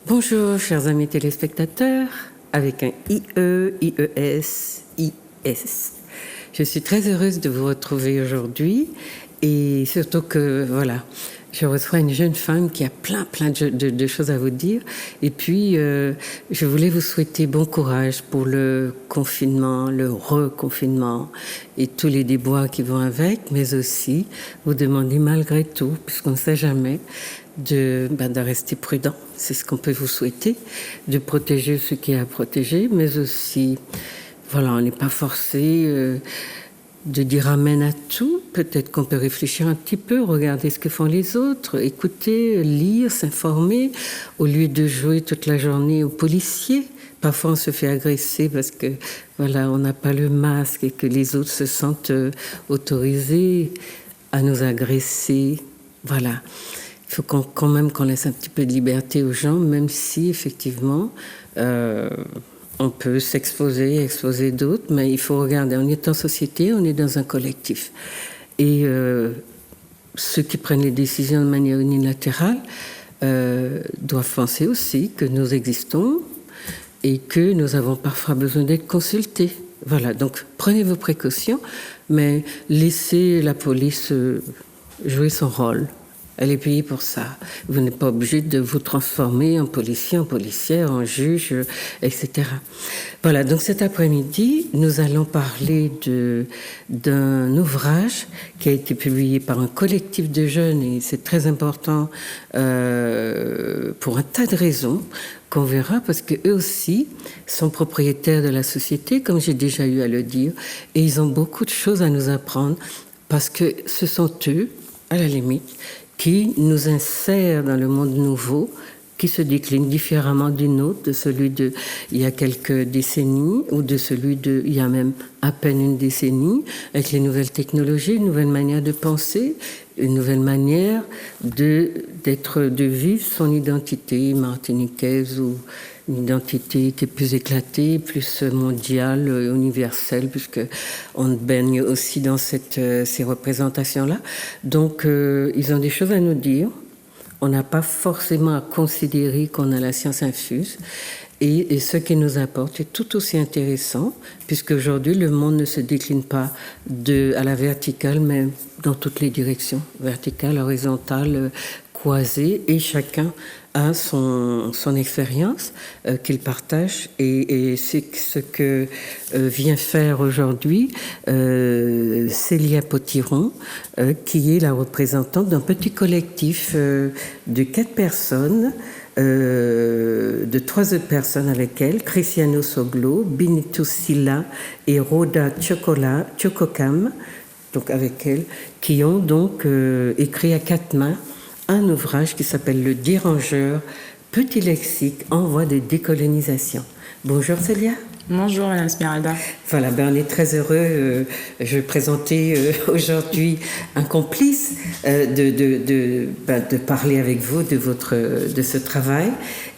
Bonjour, chers amis téléspectateurs, avec un IE, IES, IS. Je suis très heureuse de vous retrouver aujourd'hui et surtout que, voilà, je reçois une jeune femme qui a plein de choses à vous dire. Et puis, je voulais vous souhaiter bon courage pour le confinement, le reconfinement et tous les déboires qui vont avec, mais aussi vous demander malgré tout, puisqu'on ne sait jamais, de rester prudent. C'est ce qu'on peut vous souhaiter, de protéger ce qui est à protéger, mais aussi, voilà, on n'est pas forcé de dire amen à tout. Peut-être qu'on peut réfléchir un petit peu, regarder ce que font les autres, écouter, lire, s'informer, au lieu de jouer toute la journée aux policiers. Parfois, on se fait agresser parce que, voilà, on n'a pas le masque et que les autres se sentent autorisés à nous agresser. Voilà. Il faut quand même qu'on laisse un petit peu de liberté aux gens, même si, effectivement, on peut exposer d'autres, mais il faut regarder. On est en société, on est dans un collectif. Et ceux qui prennent les décisions de manière unilatérale doivent penser aussi que nous existons et que nous avons parfois besoin d'être consultés. Voilà, donc prenez vos précautions, mais laissez la police jouer son rôle. Elle est payée pour ça. Vous n'êtes pas obligé de vous transformer en policier, en policière, en juge, etc. Voilà, donc cet après-midi, nous allons parler d'un ouvrage qui a été publié par un collectif de jeunes, et c'est très important pour un tas de raisons qu'on verra, parce qu'eux aussi sont propriétaires de la société, comme j'ai déjà eu à le dire, et ils ont beaucoup de choses à nous apprendre, parce que ce sont eux, à la limite, qui nous insère dans le monde nouveau, qui se décline différemment du nôtre, de celui de il y a quelques décennies, ou de celui de il y a même à peine une décennie, avec les nouvelles technologies, une nouvelle manière de penser, une nouvelle manière de vivre son identité martiniquaise, ou une identité qui est plus éclatée, plus mondiale, universelle, puisque on baigne aussi dans ces représentations-là. Donc, ils ont des choses à nous dire. On n'a pas forcément à considérer qu'on a la science infuse. Et ce qu'ils nous apportent est tout aussi intéressant, puisque aujourd'hui le monde ne se décline pas à la verticale, mais dans toutes les directions, verticale, horizontale, croisée, et chacun a son expérience qu'il partage, et c'est ce que vient faire aujourd'hui Célia Potiron, qui est la représentante d'un petit collectif de 4 personnes, de 3 autres personnes avec elle, Cristiano Soglo, Binitou Silla et Rhoda Chokokam, donc avec elle, qui ont donc écrit à 4 mains un ouvrage qui s'appelle Le Dérangeur, petit lexique en voie de décolonisation. Bonjour Célia. Bonjour Madame Smeralda. Voilà, on est très heureux. Je vais présenter aujourd'hui un complice de parler avec vous de ce travail,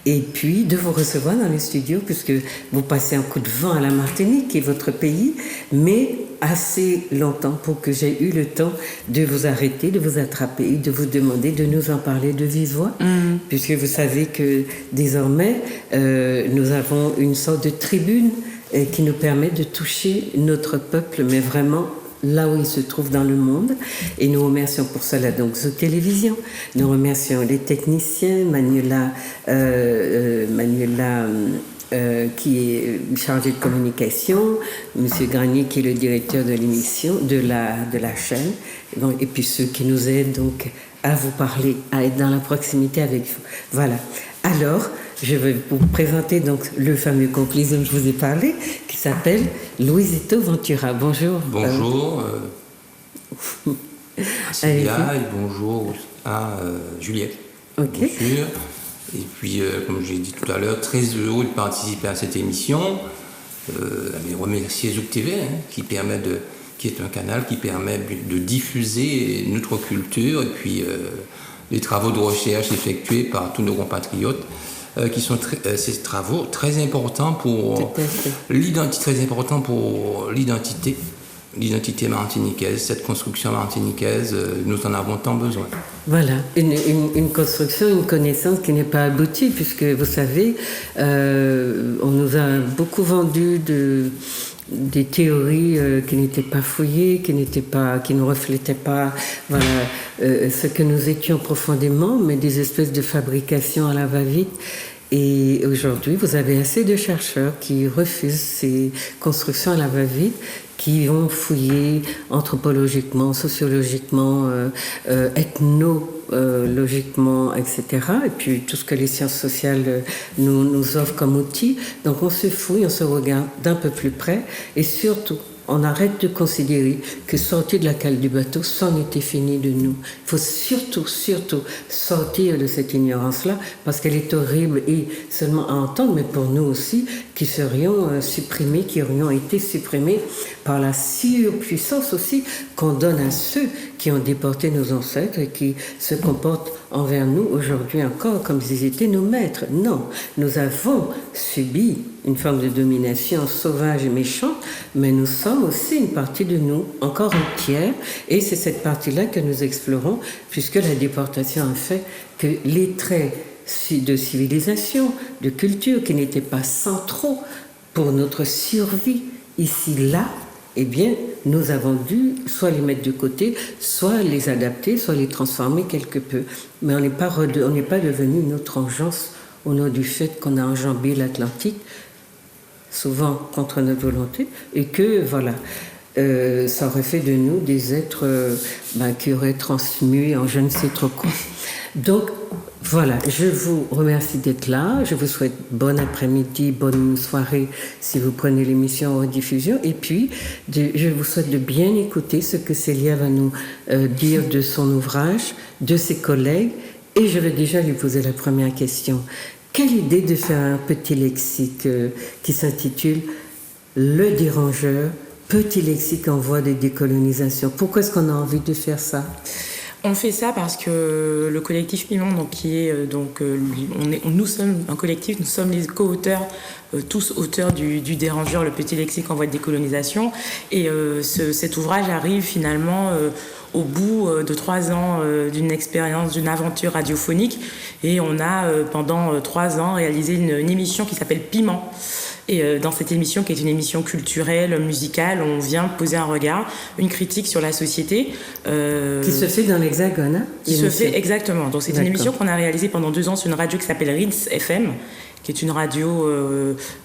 et puis de vous recevoir dans les studios, puisque vous passez un coup de vent à la Martinique, qui est votre pays, mais assez longtemps pour que j'ai eu le temps de vous arrêter, de vous attraper, de vous demander de nous en parler de vive voix, puisque vous savez que désormais nous avons une sorte de tribune qui nous permet de toucher notre peuple, mais vraiment là où il se trouve dans le monde. Et nous remercions pour cela donc Zoo Télévision, nous remercions les techniciens, Manuela qui est chargé de communication, Monsieur Granier qui est le directeur de l'émission, de la chaîne, donc, et puis ceux qui nous aident donc à vous parler, à être dans la proximité avec vous. Voilà. Alors, je vais vous présenter donc le fameux complice dont je vous ai parlé, qui s'appelle Luisito Ventura. Bonjour. Bonjour à Célia, et bonjour à Juliette. Ok. Bien sûr. Et puis, comme j'ai dit tout à l'heure, très heureux de participer à cette émission. Remercier Zouk TV, qui est un canal qui permet de diffuser notre culture, et puis les travaux de recherche effectués par tous nos compatriotes, qui sont ces travaux très importants pour l'identité l'identité martiniquaise, cette construction martiniquaise, nous en avons tant besoin. Voilà, une construction, une connaissance qui n'est pas aboutie, puisque vous savez, on nous a beaucoup vendu des théories qui n'étaient pas fouillées, qui ne reflétaient pas ce que nous étions profondément, mais des espèces de fabrication à la va-vite. Et aujourd'hui, vous avez assez de chercheurs qui refusent ces constructions à la va-vite, qui ont fouillé anthropologiquement, sociologiquement, ethnologiquement, etc. Et puis tout ce que les sciences sociales nous offrent comme outils. Donc on se fouille, on se regarde d'un peu plus près et surtout, on arrête de considérer que sortir de la cale du bateau, c'en était fini de nous. Il faut surtout sortir de cette ignorance-là, parce qu'elle est horrible et seulement à entendre, mais pour nous aussi, qui serions supprimés, qui aurions été supprimés par la surpuissance aussi qu'on donne à ceux qui ont déporté nos ancêtres et qui se comportent envers nous aujourd'hui encore comme s'ils étaient nos maîtres. Non, nous avons subi une forme de domination sauvage et méchante, mais nous sommes aussi une partie de nous, encore entière, et c'est cette partie-là que nous explorons, puisque la déportation a fait que les traits de civilisation, de culture, qui n'étaient pas centraux pour notre survie ici, là, eh bien, nous avons dû soit les mettre de côté, soit les adapter, soit les transformer quelque peu. Mais on n'est pas devenu une autre engeance au nom du fait qu'on a enjambé l'Atlantique, souvent contre notre volonté, et que, ça aurait fait de nous des êtres qui auraient transmué en je ne sais trop quoi. Donc, voilà, je vous remercie d'être là. Je vous souhaite bon après-midi, bonne soirée si vous prenez l'émission en rediffusion. Et puis, je vous souhaite de bien écouter ce que Célia va nous dire de son ouvrage, de ses collègues. Et je vais déjà lui poser la première question. Quelle idée de faire un petit lexique qui s'intitule « Le dérangeur, petit lexique en voie de décolonisation ». Pourquoi est-ce qu'on a envie de faire ça ? On fait ça parce que le collectif Piment, nous sommes un collectif, nous sommes les co-auteurs, tous auteurs du Dérangeur, le petit lexique en voie de décolonisation. Et cet ouvrage arrive finalement au bout de 3 ans d'une expérience, d'une aventure radiophonique. Et on a pendant 3 ans réalisé une émission qui s'appelle Piment. Et dans cette émission, qui est une émission culturelle, musicale, on vient poser un regard, une critique sur la société. Qui se fait dans l'Hexagone, hein ? Qui se fait, exactement. Donc c'est une émission qu'on a réalisée pendant 2 ans sur une radio qui s'appelle Ritz FM, qui est une radio,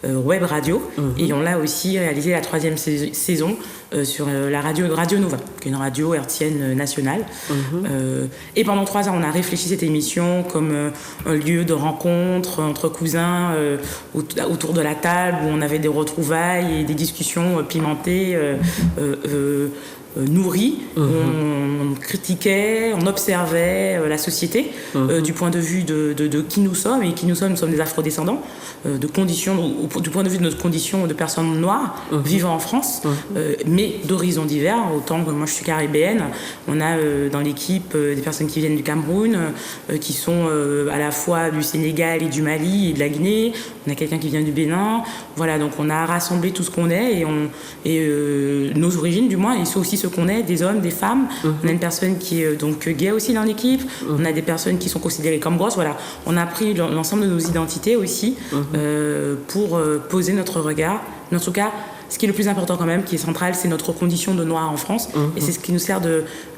web radio. Et on l'a aussi réalisé la 3e saison sur la radio Nova, qui est une radio hertzienne nationale. Et pendant 3 ans, on a réfléchi cette émission comme un lieu de rencontre entre cousins autour de la table, où on avait des retrouvailles et des discussions pimentées, nourries. On critiquait, on observait la société du point de vue de qui nous sommes. Et qui nous sommes des afrodescendants, du point de vue de notre condition de personnes noires vivant en France, mais d'horizons divers. Autant que moi je suis caribéenne, on a dans l'équipe des personnes qui viennent du Cameroun, qui sont à la fois du Sénégal et du Mali et de la Guinée. On a quelqu'un qui vient du Bénin. Voilà, donc on a rassemblé tout ce qu'on est et nos origines du moins, et c'est aussi ce qu'on est, des hommes, des femmes. On a une personne qui est donc gay aussi dans l'équipe. On a des personnes qui sont considérées comme grosses. Voilà, on a pris l'ensemble de nos identités aussi pour poser notre regard. En tout cas, ce qui est le plus important quand même, qui est central, c'est notre condition de noir en France. Et c'est ce qui nous sert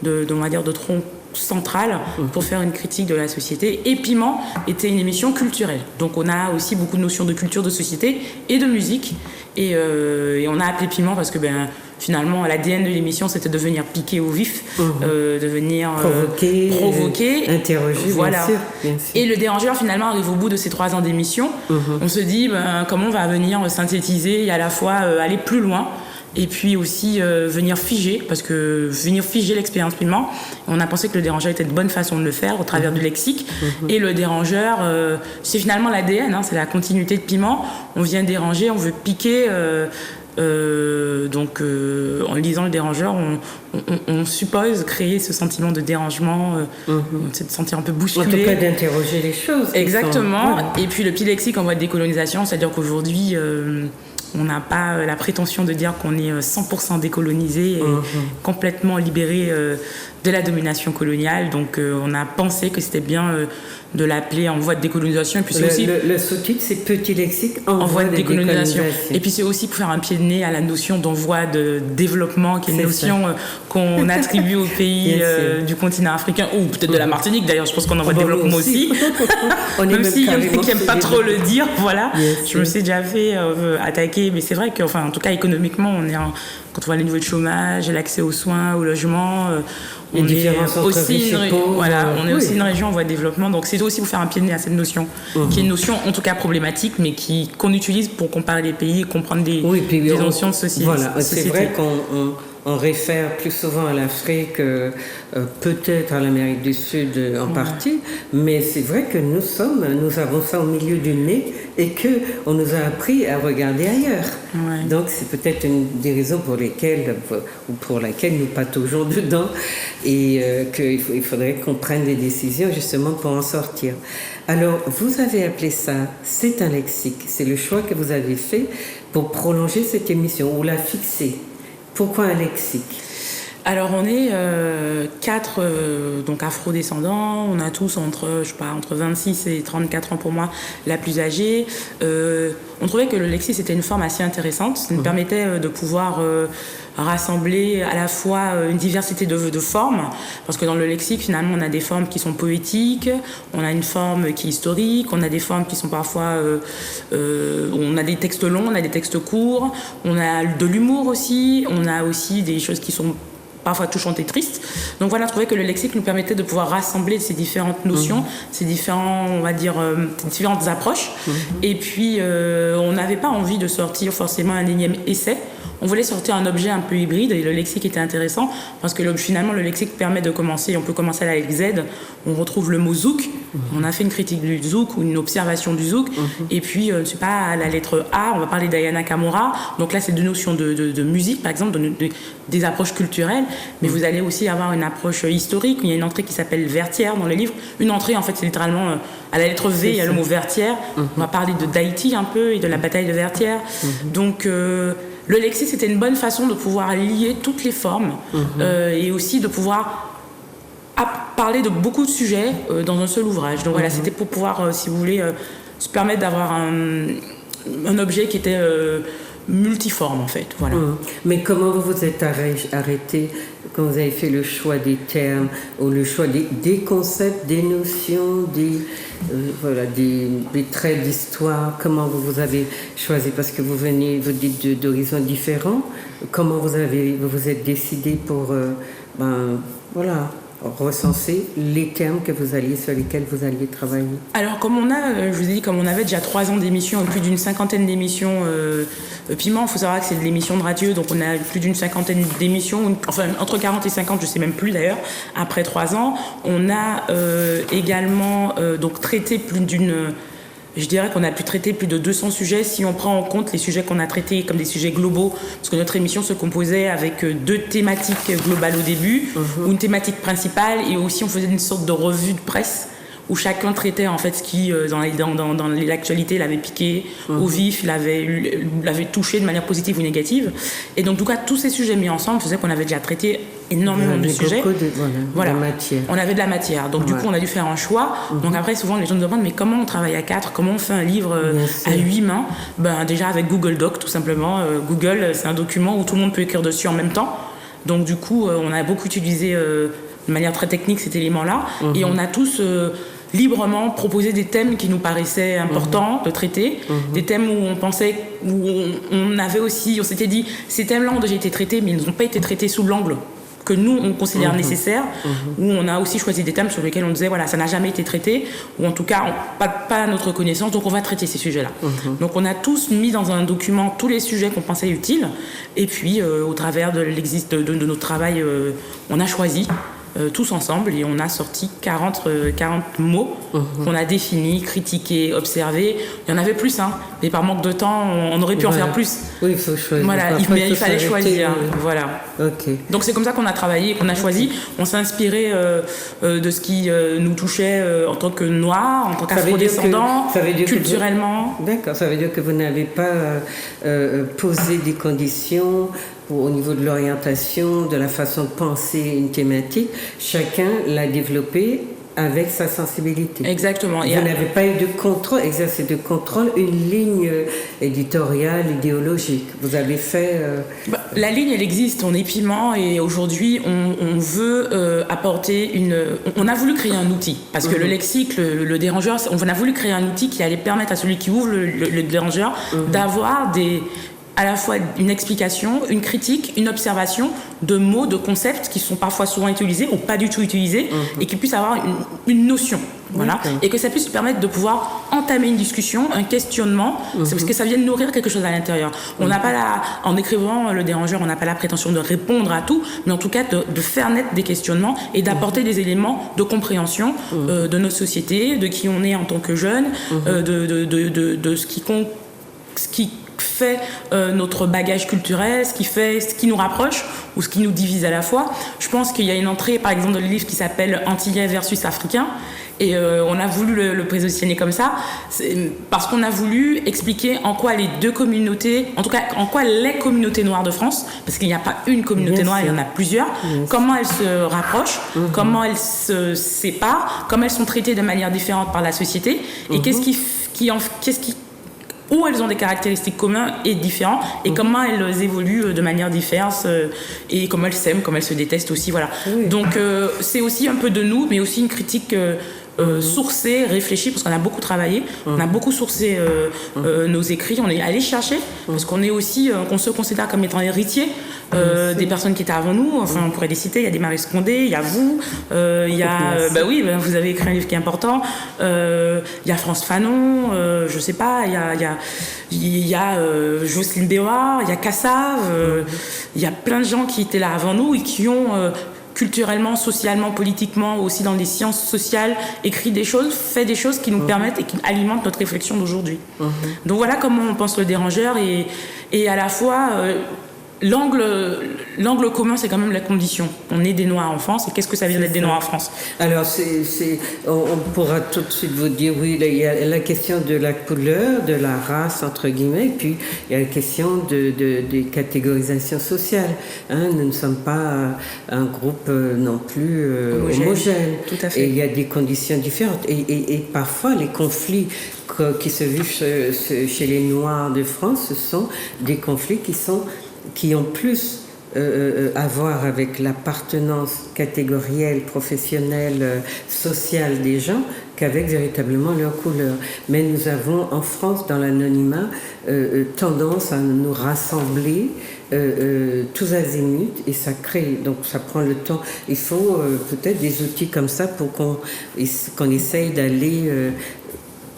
on va dire, de tronc central pour faire une critique de la société. Et Piment était une émission culturelle. Donc on a aussi beaucoup de notions de culture, de société et de musique. Et on a appelé Piment parce que finalement, l'ADN de l'émission, c'était de venir piquer au vif, de venir provoquer, interroger, voilà. Bien sûr. Et le Dérangeur, finalement, arrive au bout de ces 3 ans d'émission. On se dit, comment on va venir synthétiser et à la fois aller plus loin, et puis aussi venir figer, parce que venir figer l'expérience Piment, on a pensé que le Dérangeur était une bonne façon de le faire au travers du lexique. Et le Dérangeur, c'est finalement l'ADN, c'est la continuité de Piment. On vient déranger, on veut piquer. En lisant le Dérangeur, on suppose créer ce sentiment de dérangement, c'est de sentir un peu bousculé. En tout cas, d'interroger les choses. Exactement. Et puis le petit lexique en voie de décolonisation, c'est-à-dire qu'aujourd'hui, On n'a pas la prétention de dire qu'on est 100% décolonisé et complètement libéré de la domination coloniale. Donc on a pensé que c'était bien de l'appeler en voie de décolonisation. Et puis c'est aussi le sous-titre, c'est Petit lexique en voie de décolonisation. Et puis c'est aussi pour faire un pied de nez à la notion d'envoi de développement, qui est une notion qu'on attribue aux pays du continent africain, ou peut-être de la Martinique d'ailleurs. Je pense qu'on envoie de développement aussi. Même s'il y en a qui n'aiment pas trop le dire, voilà. Je me suis déjà fait attaquer, mais c'est vrai qu'en tout cas économiquement, quand on voit les niveaux de chômage, l'accès aux soins, au logement, on est aussi une région en voie de développement. Donc c'est aussi pour faire un pied de nez à cette notion, qui est une notion en tout cas problématique, mais qu'on utilise pour comparer les pays et comprendre des notions de société. Voilà, c'est vrai qu'on réfère plus souvent à l'Afrique, peut-être à l'Amérique du Sud en partie, mais c'est vrai que nous avons ça au milieu du nez et qu'on nous a appris à regarder ailleurs. Ouais. Donc c'est peut-être une des raisons pour laquelle nous pataugeons dedans et qu'il faudrait qu'on prenne des décisions justement pour en sortir. Alors vous avez appelé ça « C'est un lexique ». C'est le choix que vous avez fait pour prolonger cette émission ou la fixer. Pourquoi un lexique ? Alors on est 4 donc afro-descendants, on a tous entre 26 et 34 ans pour moi, la plus âgée. On trouvait que le lexique c'était une forme assez intéressante, ça nous permettait de pouvoir rassembler à la fois une diversité de formes, parce que dans le lexique finalement on a des formes qui sont poétiques, on a une forme qui est historique, on a des formes qui sont parfois on a des textes longs, on a des textes courts, on a de l'humour aussi, on a aussi des choses qui sont parfois touchantes et tristes. Donc voilà, je trouvais que le lexique nous permettait de pouvoir rassembler ces différentes notions, ces différents, on va dire, différentes approches. Et puis, on n'avait pas envie de sortir forcément un énième essai. On voulait sortir un objet un peu hybride et le lexique était intéressant parce que finalement le lexique permet de commencer, on peut commencer avec Z, on retrouve le mot zouk, on a fait une critique du zouk ou une observation du zouk et puis je sais pas, à la lettre A, on va parler d'Ayana Kamura, donc là c'est deux notions de musique par exemple, des approches culturelles, mais vous allez aussi avoir une approche historique, il y a une entrée qui s'appelle Vertière dans le livre, une entrée en fait c'est littéralement à la lettre V, il y a le mot Vertière, on va parler d'Haïti un peu et de la bataille de Vertière, donc le lexique, c'était une bonne façon de pouvoir lier toutes les formes et aussi de pouvoir parler de beaucoup de sujets dans un seul ouvrage. Donc voilà, c'était pour pouvoir, si vous voulez, se permettre d'avoir un objet qui était multiforme en fait. Voilà. Mais comment vous vous êtes arrêté quand vous avez fait le choix des termes ou le choix des concepts, des notions, des traits d'histoire? Comment vous avez choisi? Parce que vous dites d'horizons différents. Comment vous vous êtes décidé pour recenser les termes sur lesquels vous alliez travailler? Alors comme je vous ai dit, comme on avait déjà 3 ans d'émissions, plus d'une 50aine d'émissions Piment, il faut savoir que c'est de l'émission de radio, donc on a plus d'une 50aine d'émissions, enfin entre 40 et 50, je ne sais même plus d'ailleurs, après 3 ans. On a également donc traité je dirais qu'on a pu traiter plus de 200 sujets si on prend en compte les sujets qu'on a traités comme des sujets globaux, parce que notre émission se composait avec 2 thématiques globales au début, ou une thématique principale, et aussi on faisait une sorte de revue de presse où chacun traitait en fait ce qui dans l'actualité l'avait piqué au vif, l'avait touché de manière positive ou négative. Et donc en tout cas tous ces sujets mis ensemble faisaient qu'on avait déjà traité énormément de sujets. De matière. On avait de la matière. Donc du coup on a dû faire un choix. Donc après souvent les gens nous demandent mais comment on travaille à 4, comment on fait un livre à 8 mains? Déjà avec Google Doc tout simplement. Google c'est un document où tout le monde peut écrire dessus en même temps. Donc du coup on a beaucoup utilisé de manière très technique cet élément-là et on a tous librement proposer des thèmes qui nous paraissaient importants de traiter, des thèmes où on pensait, on s'était dit, ces thèmes-là ont déjà été traités, mais ils n'ont pas été traités sous l'angle que nous, on considère nécessaire, où on a aussi choisi des thèmes sur lesquels on disait, voilà, ça n'a jamais été traité, ou en tout cas, pas à notre connaissance, donc on va traiter ces sujets-là. Donc on a tous mis dans un document tous les sujets qu'on pensait utiles, et puis au travers de notre travail, on a choisi tous ensemble, et on a sorti 40 mots qu'on a définis, critiqués, observés. Il y en avait plus, hein, mais par manque de temps, on aurait pu en faire plus. Oui, il faut choisir. Voilà, mais il fallait choisir. Voilà. Okay. Donc c'est comme ça qu'on a travaillé, qu'on a choisi. On s'est inspiré de ce qui nous touchait en tant que Noirs, en tant qu'Afro-descendants, culturellement. D'accord, ça veut dire que vous n'avez pas posé des conditions au niveau de l'orientation, de la façon de penser une thématique. Chacun l'a développé avec sa sensibilité. Exactement. Vous n'avez pas eu de contrôle, exercé de contrôle, une ligne éditoriale, idéologique. Vous avez fait... La ligne, elle existe. On est Piment et aujourd'hui, on veut apporter on a voulu créer un outil. Parce que le lexique, le dérangeur, on a voulu créer un outil qui allait permettre à celui qui ouvre le dérangeur d'avoir à la fois une explication, une critique, une observation de mots, de concepts qui sont parfois souvent utilisés ou pas du tout utilisés et qui puissent avoir une notion. Voilà. Et que ça puisse permettre de pouvoir entamer une discussion, un questionnement, c'est parce que ça vient nourrir quelque chose à l'intérieur. On n'a pas en écrivant le dérangeur, on n'a pas la prétention de répondre à tout, mais en tout cas de faire naître des questionnements et d'apporter des éléments de compréhension de notre société, de qui on est en tant que jeune, de ce qui fait notre bagage culturel, ce qui nous rapproche ou ce qui nous divise à la fois. Je pense qu'il y a une entrée, par exemple, dans le livre qui s'appelle Antillais versus Africain. Et on a voulu le positionner comme ça, parce qu'on a voulu expliquer en quoi les deux communautés, en tout cas en quoi les communautés noires de France, parce qu'il n'y a pas une communauté noire, il y en a plusieurs, comment elles se rapprochent, comment elles se séparent, comment elles sont traitées de manière différente par la société, et où elles ont des caractéristiques communes et différentes, et comment elles évoluent de manière différente, et comment elles s'aiment, comment elles se détestent aussi, voilà. Donc c'est aussi un peu de nous, mais aussi une critique sourcée, réfléchie, parce qu'on a beaucoup travaillé, on a beaucoup sourcé nos écrits, on est allé chercher, parce qu'on est aussi, on se considère comme étant héritiers des personnes qui étaient avant nous. Enfin, on pourrait les citer, il y a des Marie Scondé, il y a vous, il y a, vous avez écrit un livre qui est important, il y a France Fanon, je sais pas, il y a Jocelyne Béoard, il y a Cassave, il y a plein de gens qui étaient là avant nous et qui ont culturellement, socialement, politiquement, aussi dans les sciences sociales, écrit des choses, fait des choses qui nous permettent et qui alimentent notre réflexion d'aujourd'hui. Donc voilà comment on pense le dérangeur, et à la fois l'angle commun, c'est quand même la condition. On est des Noirs en France, et qu'est-ce que ça veut dire d'être des Noirs en France? Alors, on pourra tout de suite vous dire, oui, il y a la question de la couleur, de la race, entre guillemets, et puis il y a la question des catégorisations sociales. Nous ne sommes pas un groupe non plus homogène. Tout à fait. Et il y a des conditions différentes. Et parfois, les conflits qui se vivent chez les Noirs de France, ce sont des conflits qui ont plus à voir avec l'appartenance catégorielle, professionnelle, sociale des gens qu'avec véritablement leur couleur. Mais nous avons en France, dans l'anonymat, tendance à nous rassembler tous azimuts, et ça crée, donc ça prend le temps. Il faut peut-être des outils comme ça pour qu'on essaye d'aller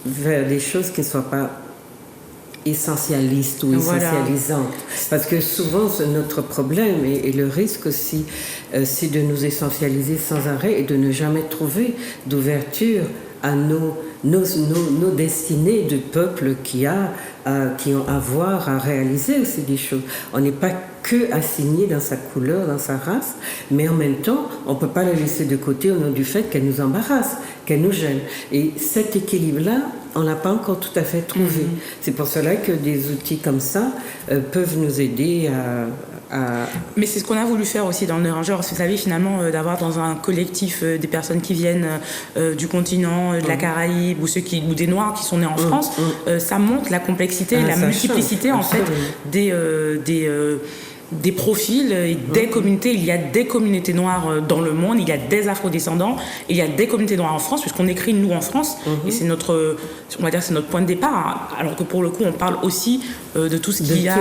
vers des choses qui ne soient pas essentialiste ou essentialisante. Parce que souvent, notre problème et le risque aussi, c'est de nous essentialiser sans arrêt et de ne jamais trouver d'ouverture à nos destinées de peuple qui ont à voir, à réaliser aussi des choses. On n'est pas que assigné dans sa couleur, dans sa race, mais en même temps, on ne peut pas la laisser de côté au nom du fait qu'elle nous embarrasse, qu'elle nous gêne. Et cet équilibre-là, on n'a pas encore tout à fait trouvé. C'est pour cela que des outils comme ça peuvent nous aider à... Mais c'est ce qu'on a voulu faire aussi dans le dérangeur. Vous savez, finalement, d'avoir dans un collectif des personnes qui viennent du continent, de la Caraïbe, ou des Noirs qui sont nés en France, ça montre la complexité, la multiplicité, en fait, des profils et des communautés. Il y a des communautés noires dans le monde, il y a des afrodescendants, il y a des communautés noires en France, puisqu'on écrit nous en France, et c'est notre point de départ, alors que pour le coup on parle aussi de tout ce qu'il y a,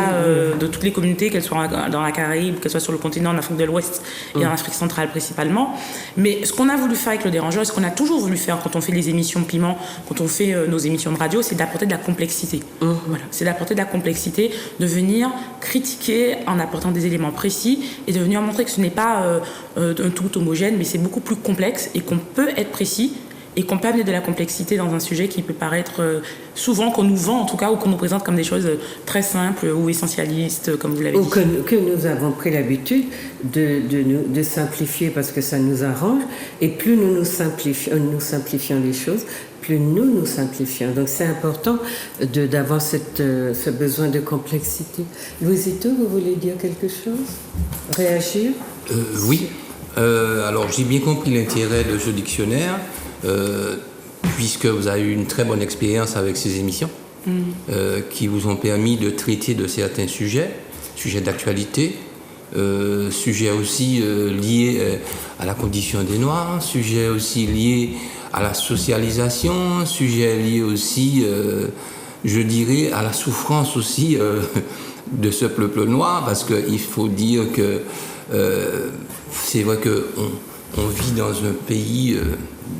de toutes les communautés, qu'elles soient dans la Caraïbe, qu'elles soient sur le continent, en Afrique de l'Ouest et en Afrique centrale principalement. Mais ce qu'on a voulu faire avec le dérangeur, ce qu'on a toujours voulu faire quand on fait les émissions Piment, quand on fait nos émissions de radio, c'est d'apporter de la complexité. Voilà, c'est d'apporter de la complexité, de venir critiquer en apportant apportant des éléments précis et de venir montrer que ce n'est pas un tout homogène, mais c'est beaucoup plus complexe et qu'on peut être précis et qu'on peut amener de la complexité dans un sujet qui peut paraître souvent, qu'on nous vend en tout cas, ou qu'on nous présente comme des choses très simples ou essentialistes, comme vous l'avez dit. Ou que nous avons pris l'habitude de simplifier parce que ça nous arrange, et plus nous simplifions les choses, plus nous simplifions. Donc c'est important d'avoir ce besoin de complexité. Louisito, vous voulez dire quelque chose? Réagir? Oui. Alors j'ai bien compris l'intérêt de ce dictionnaire, puisque vous avez eu une très bonne expérience avec ces émissions, qui vous ont permis de traiter de certains sujets d'actualité, sujets aussi liés à la condition des Noirs, sujets aussi liés à la socialisation, sujets liés aussi, je dirais, à la souffrance aussi de ce peuple noir, parce qu'il faut dire que c'est vrai qu'on vit dans un pays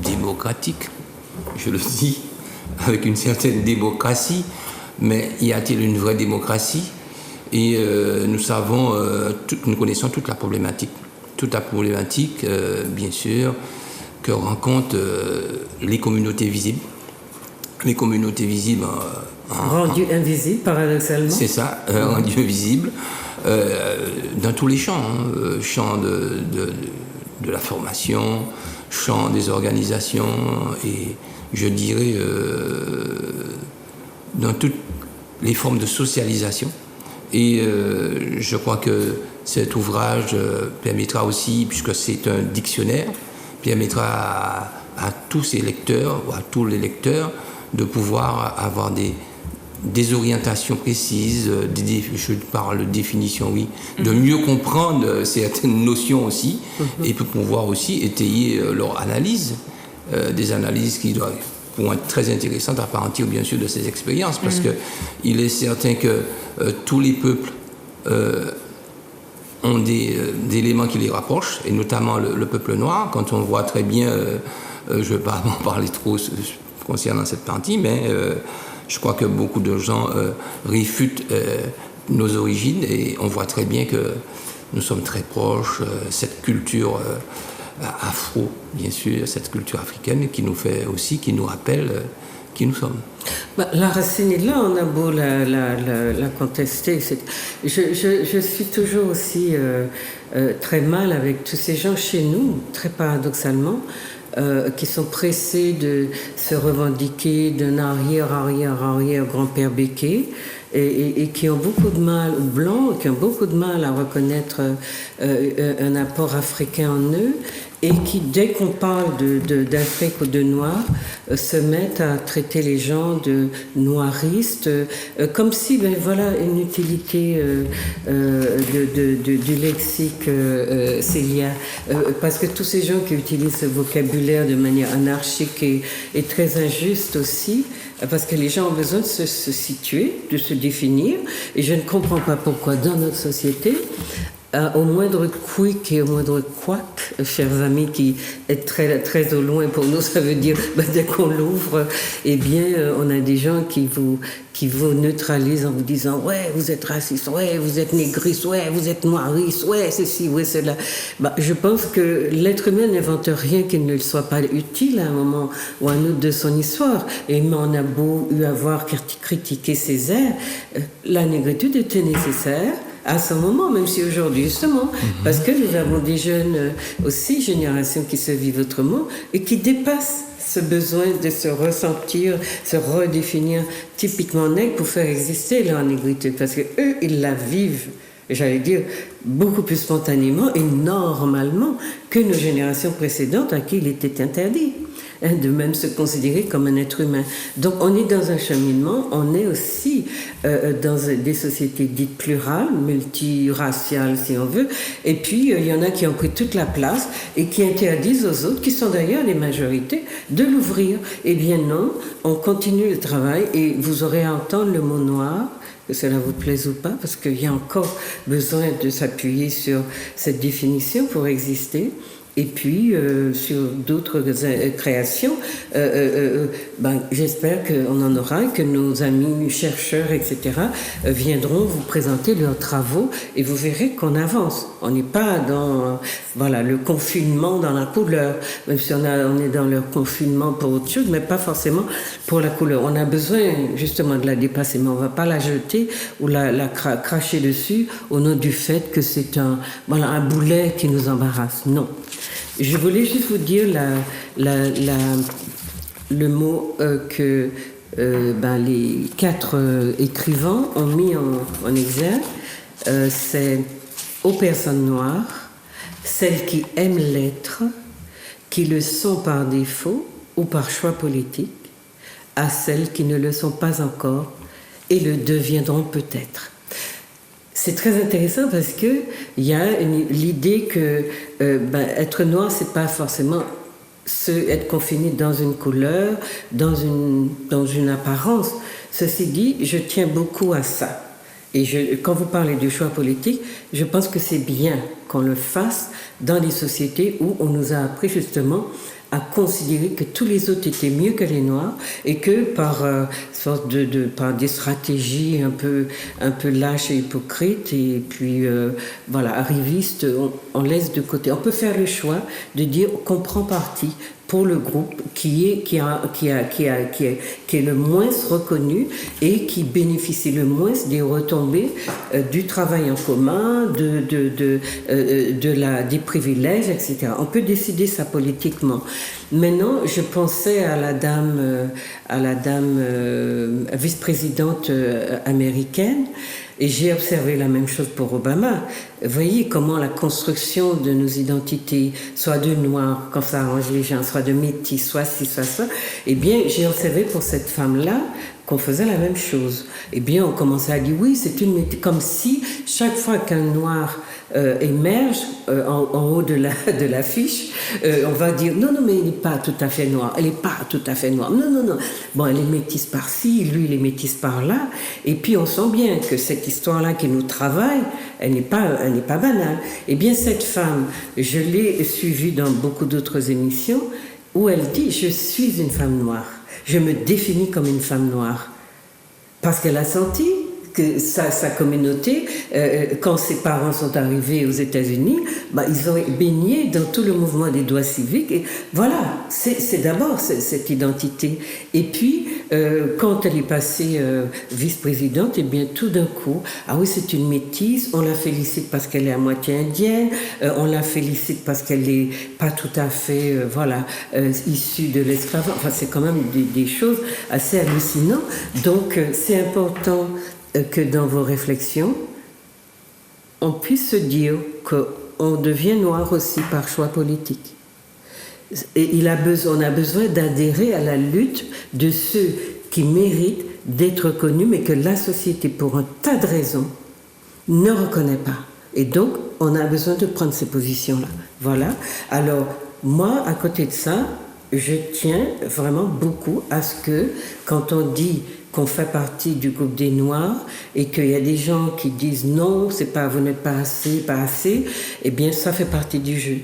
démocratique, je le dis, avec une certaine démocratie, mais y a-t-il une vraie démocratie? Et nous connaissons toute la problématique, bien sûr, que rencontrent les communautés visibles. Les communautés visibles... rendues invisibles, paradoxalement. C'est ça, rendues visibles, dans tous les champs, champ de la formation, champ des organisations, et je dirais dans toutes les formes de socialisation. Et je crois que cet ouvrage permettra aussi, puisque c'est un dictionnaire, permettra à tous ces lecteurs, ou à tous les lecteurs, de pouvoir avoir des orientations précises, je parle de définition, oui, de mieux comprendre certaines notions aussi, et pour pouvoir aussi étayer leur analyse, des analyses qui pourront être très intéressantes à partir bien sûr de ces expériences, parce qu'il est certain que tous les peuples ont des éléments qui les rapprochent, et notamment le peuple noir, quand on voit très bien, je ne vais pas en parler trop concernant cette partie, mais je crois que beaucoup de gens réfutent nos origines, et on voit très bien que nous sommes très proches, cette culture afro, bien sûr, cette culture africaine qui nous fait aussi, qui nous rappelle qui nous sommes. La racine est là, on a beau la contester. Je suis toujours aussi très mal avec tous ces gens chez nous, très paradoxalement, qui sont pressés de se revendiquer d'un arrière grand-père Béquet, et qui ont beaucoup de mal, ou blancs, qui ont beaucoup de mal à reconnaître un apport africain en eux, et qui, dès qu'on parle d'Afrique ou de Noirs, se mettent à traiter les gens de noiristes, comme si, une utilité du lexique, Célia, parce que tous ces gens qui utilisent ce vocabulaire de manière anarchique et très injuste aussi, parce que les gens ont besoin de se situer, de se définir, et je ne comprends pas pourquoi dans notre société, au moindre quick et au moindre couac, chers amis, qui est très, très au loin pour nous, ça veut dire dès qu'on l'ouvre, on a des gens qui vous neutralisent en vous disant « ouais, vous êtes raciste, ouais, vous êtes négriste, ouais, vous êtes noiriste, ouais, ceci, ouais, cela ». Je pense que l'être humain n'invente rien qui ne le soit pas utile à un moment ou à un autre de son histoire. Et on a beau avoir critiqué Césaire, la négritude était nécessaire à ce moment, même si aujourd'hui, justement, parce que nous avons des jeunes aussi, générations qui se vivent autrement et qui dépassent ce besoin de se ressentir, se redéfinir typiquement nègre pour faire exister leur négritude, parce que eux, ils la vivent, j'allais dire, beaucoup plus spontanément et normalement que nos générations précédentes à qui il était interdit de même se considérer comme un être humain. Donc on est dans un cheminement, on est aussi dans des sociétés dites plurales, multiraciales si on veut, et puis il y en a qui ont pris toute la place et qui interdisent aux autres, qui sont d'ailleurs les majorités, de l'ouvrir. Eh bien non, on continue le travail et vous aurez à entendre le mot noir, que cela vous plaise ou pas, parce qu'il y a encore besoin de s'appuyer sur cette définition pour exister. Et puis, sur d'autres créations, j'espère qu'on en aura et que nos amis chercheurs, etc., viendront vous présenter leurs travaux et vous verrez qu'on avance. On n'est pas dans le confinement dans la couleur, même si on est dans le confinement pour autre chose, mais pas forcément pour la couleur. On a besoin justement de la dépasser, mais on ne va pas la jeter ou la cracher dessus au nom du fait que c'est un boulet qui nous embarrasse. Non. Je voulais juste vous dire le mot que les 4 écrivains ont mis en exergue. C'est aux personnes noires, celles qui aiment l'être, qui le sont par défaut ou par choix politique, à celles qui ne le sont pas encore et le deviendront peut-être. C'est très intéressant parce que il y a l'idée que être noir, c'est pas forcément être confiné dans une couleur, dans une apparence. Ceci dit, je tiens beaucoup à ça. Et quand vous parlez du choix politique, je pense que c'est bien qu'on le fasse dans les sociétés où on nous a appris justement à considérer que tous les autres étaient mieux que les Noirs et que par des stratégies un peu lâches et hypocrites et puis arrivistes, on laisse de côté. On peut faire le choix de dire qu'on prend parti pour le groupe qui est le moins reconnu et qui bénéficie le moins des retombées du travail en commun, des privilèges, etc. On peut décider ça politiquement. Maintenant, je pensais à la dame vice-présidente américaine. Et j'ai observé la même chose pour Obama. Vous voyez comment la construction de nos identités, soit de noirs, quand ça arrange les gens, soit de métis, soit ci, soit ça, eh bien, j'ai observé pour cette femme-là qu'on faisait la même chose. Eh bien, on commençait à dire, oui, c'est une métis, comme si chaque fois qu'un noir émerge en haut de l'affiche, on va dire, non, mais il n'est pas tout à fait noir, elle n'est pas tout à fait noire, non. Bon, elle est métisse par-ci, lui, il est métisse par-là, et puis on sent bien que cette histoire-là qui nous travaille, elle n'est pas banale. Eh bien, cette femme, je l'ai suivie dans beaucoup d'autres émissions, où elle dit, je suis une femme noire, je me définis comme une femme noire, parce qu'elle a senti que sa communauté, quand ses parents sont arrivés aux États-Unis, ils ont baigné dans tout le mouvement des droits civiques. Et voilà, c'est d'abord cette identité. Et puis, quand elle est passée vice-présidente, et bien tout d'un coup, ah oui, c'est une métisse, on la félicite parce qu'elle est à moitié indienne, on la félicite parce qu'elle n'est pas tout à fait, issue de l'esclavage. Enfin, c'est quand même des choses assez hallucinantes. Donc, c'est important que dans vos réflexions, on puisse se dire qu'on devient noir aussi par choix politique. Et on a besoin d'adhérer à la lutte de ceux qui méritent d'être connus, mais que la société, pour un tas de raisons, ne reconnaît pas. Et donc, on a besoin de prendre ces positions-là. Voilà. Alors, moi, à côté de ça, je tiens vraiment beaucoup à ce que, quand on dit qu'on fait partie du groupe des Noirs et qu'il y a des gens qui disent non, vous n'êtes pas assez, eh bien ça fait partie du jeu.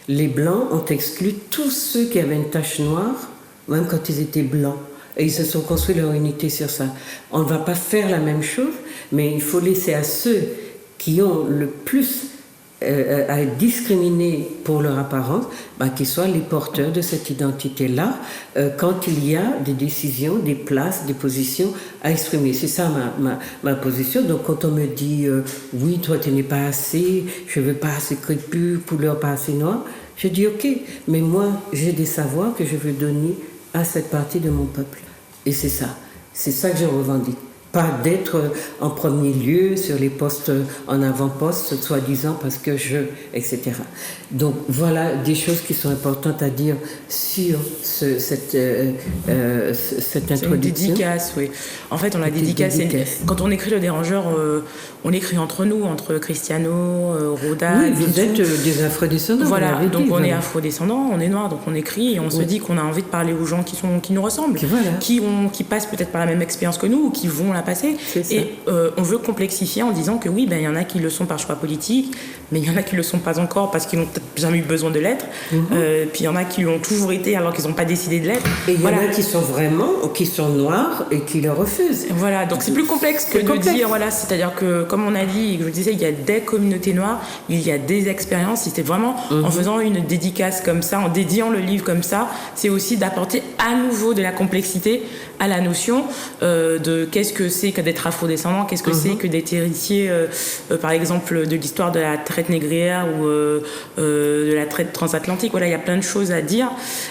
Les Blancs ont exclu tous ceux qui avaient une tache noire, même quand ils étaient blancs. Et ils se sont construits leur unité sur ça. On ne va pas faire la même chose, mais il faut laisser à ceux qui ont le plus à être discriminés pour leur apparence, qu'ils soient les porteurs de cette identité-là quand il y a des décisions, des places, des positions à exprimer. C'est ça ma position. Donc quand on me dit oui, toi tu n'es pas assez, je veux pas assez crépus, couleur pas assez noire, je dis ok, mais moi j'ai des savoirs que je veux donner à cette partie de mon peuple. Et c'est ça que je revendique. Pas d'être en premier lieu sur les postes en avant-poste, soi-disant parce que etc. Donc voilà des choses qui sont importantes à dire sur cette introduction. Une dédicace, oui. En fait, on la dédicace. Quand on écrit Le Dérangeur, on l'écrit entre nous, entre Cristiano, Roda. Oui, vous êtes des afrodescendants. Voilà, donc on est afrodescendants, on est noirs, donc on écrit et on se dit qu'on a envie de parler aux gens qui nous ressemblent, qui passent peut-être par la même expérience que nous ou qui vont la passer. Et on veut complexifier en disant que oui, il y en a qui le sont par choix politique, mais il y en a qui le sont pas encore parce qu'ils n'ont peut-être jamais eu besoin de l'être. Puis il y en a qui l'ont toujours été alors qu'ils n'ont pas décidé de l'être. Et il y en a qui sont vraiment, ou qui sont noirs et qui le refusent. Voilà, donc c'est plus complexe que de dire, voilà, c'est-à-dire que, comme on a dit, je disais, il y a des communautés noires, il y a des expériences, c'était vraiment, en faisant une dédicace comme ça, en dédiant le livre comme ça, c'est aussi d'apporter à nouveau de la complexité à la notion de qu'est-ce que c'est que d'être afrodescendant, qu'est-ce que c'est que d'être héritier, par exemple, de l'histoire de la traite négrière ou de la traite transatlantique. Voilà, il y a plein de choses à dire,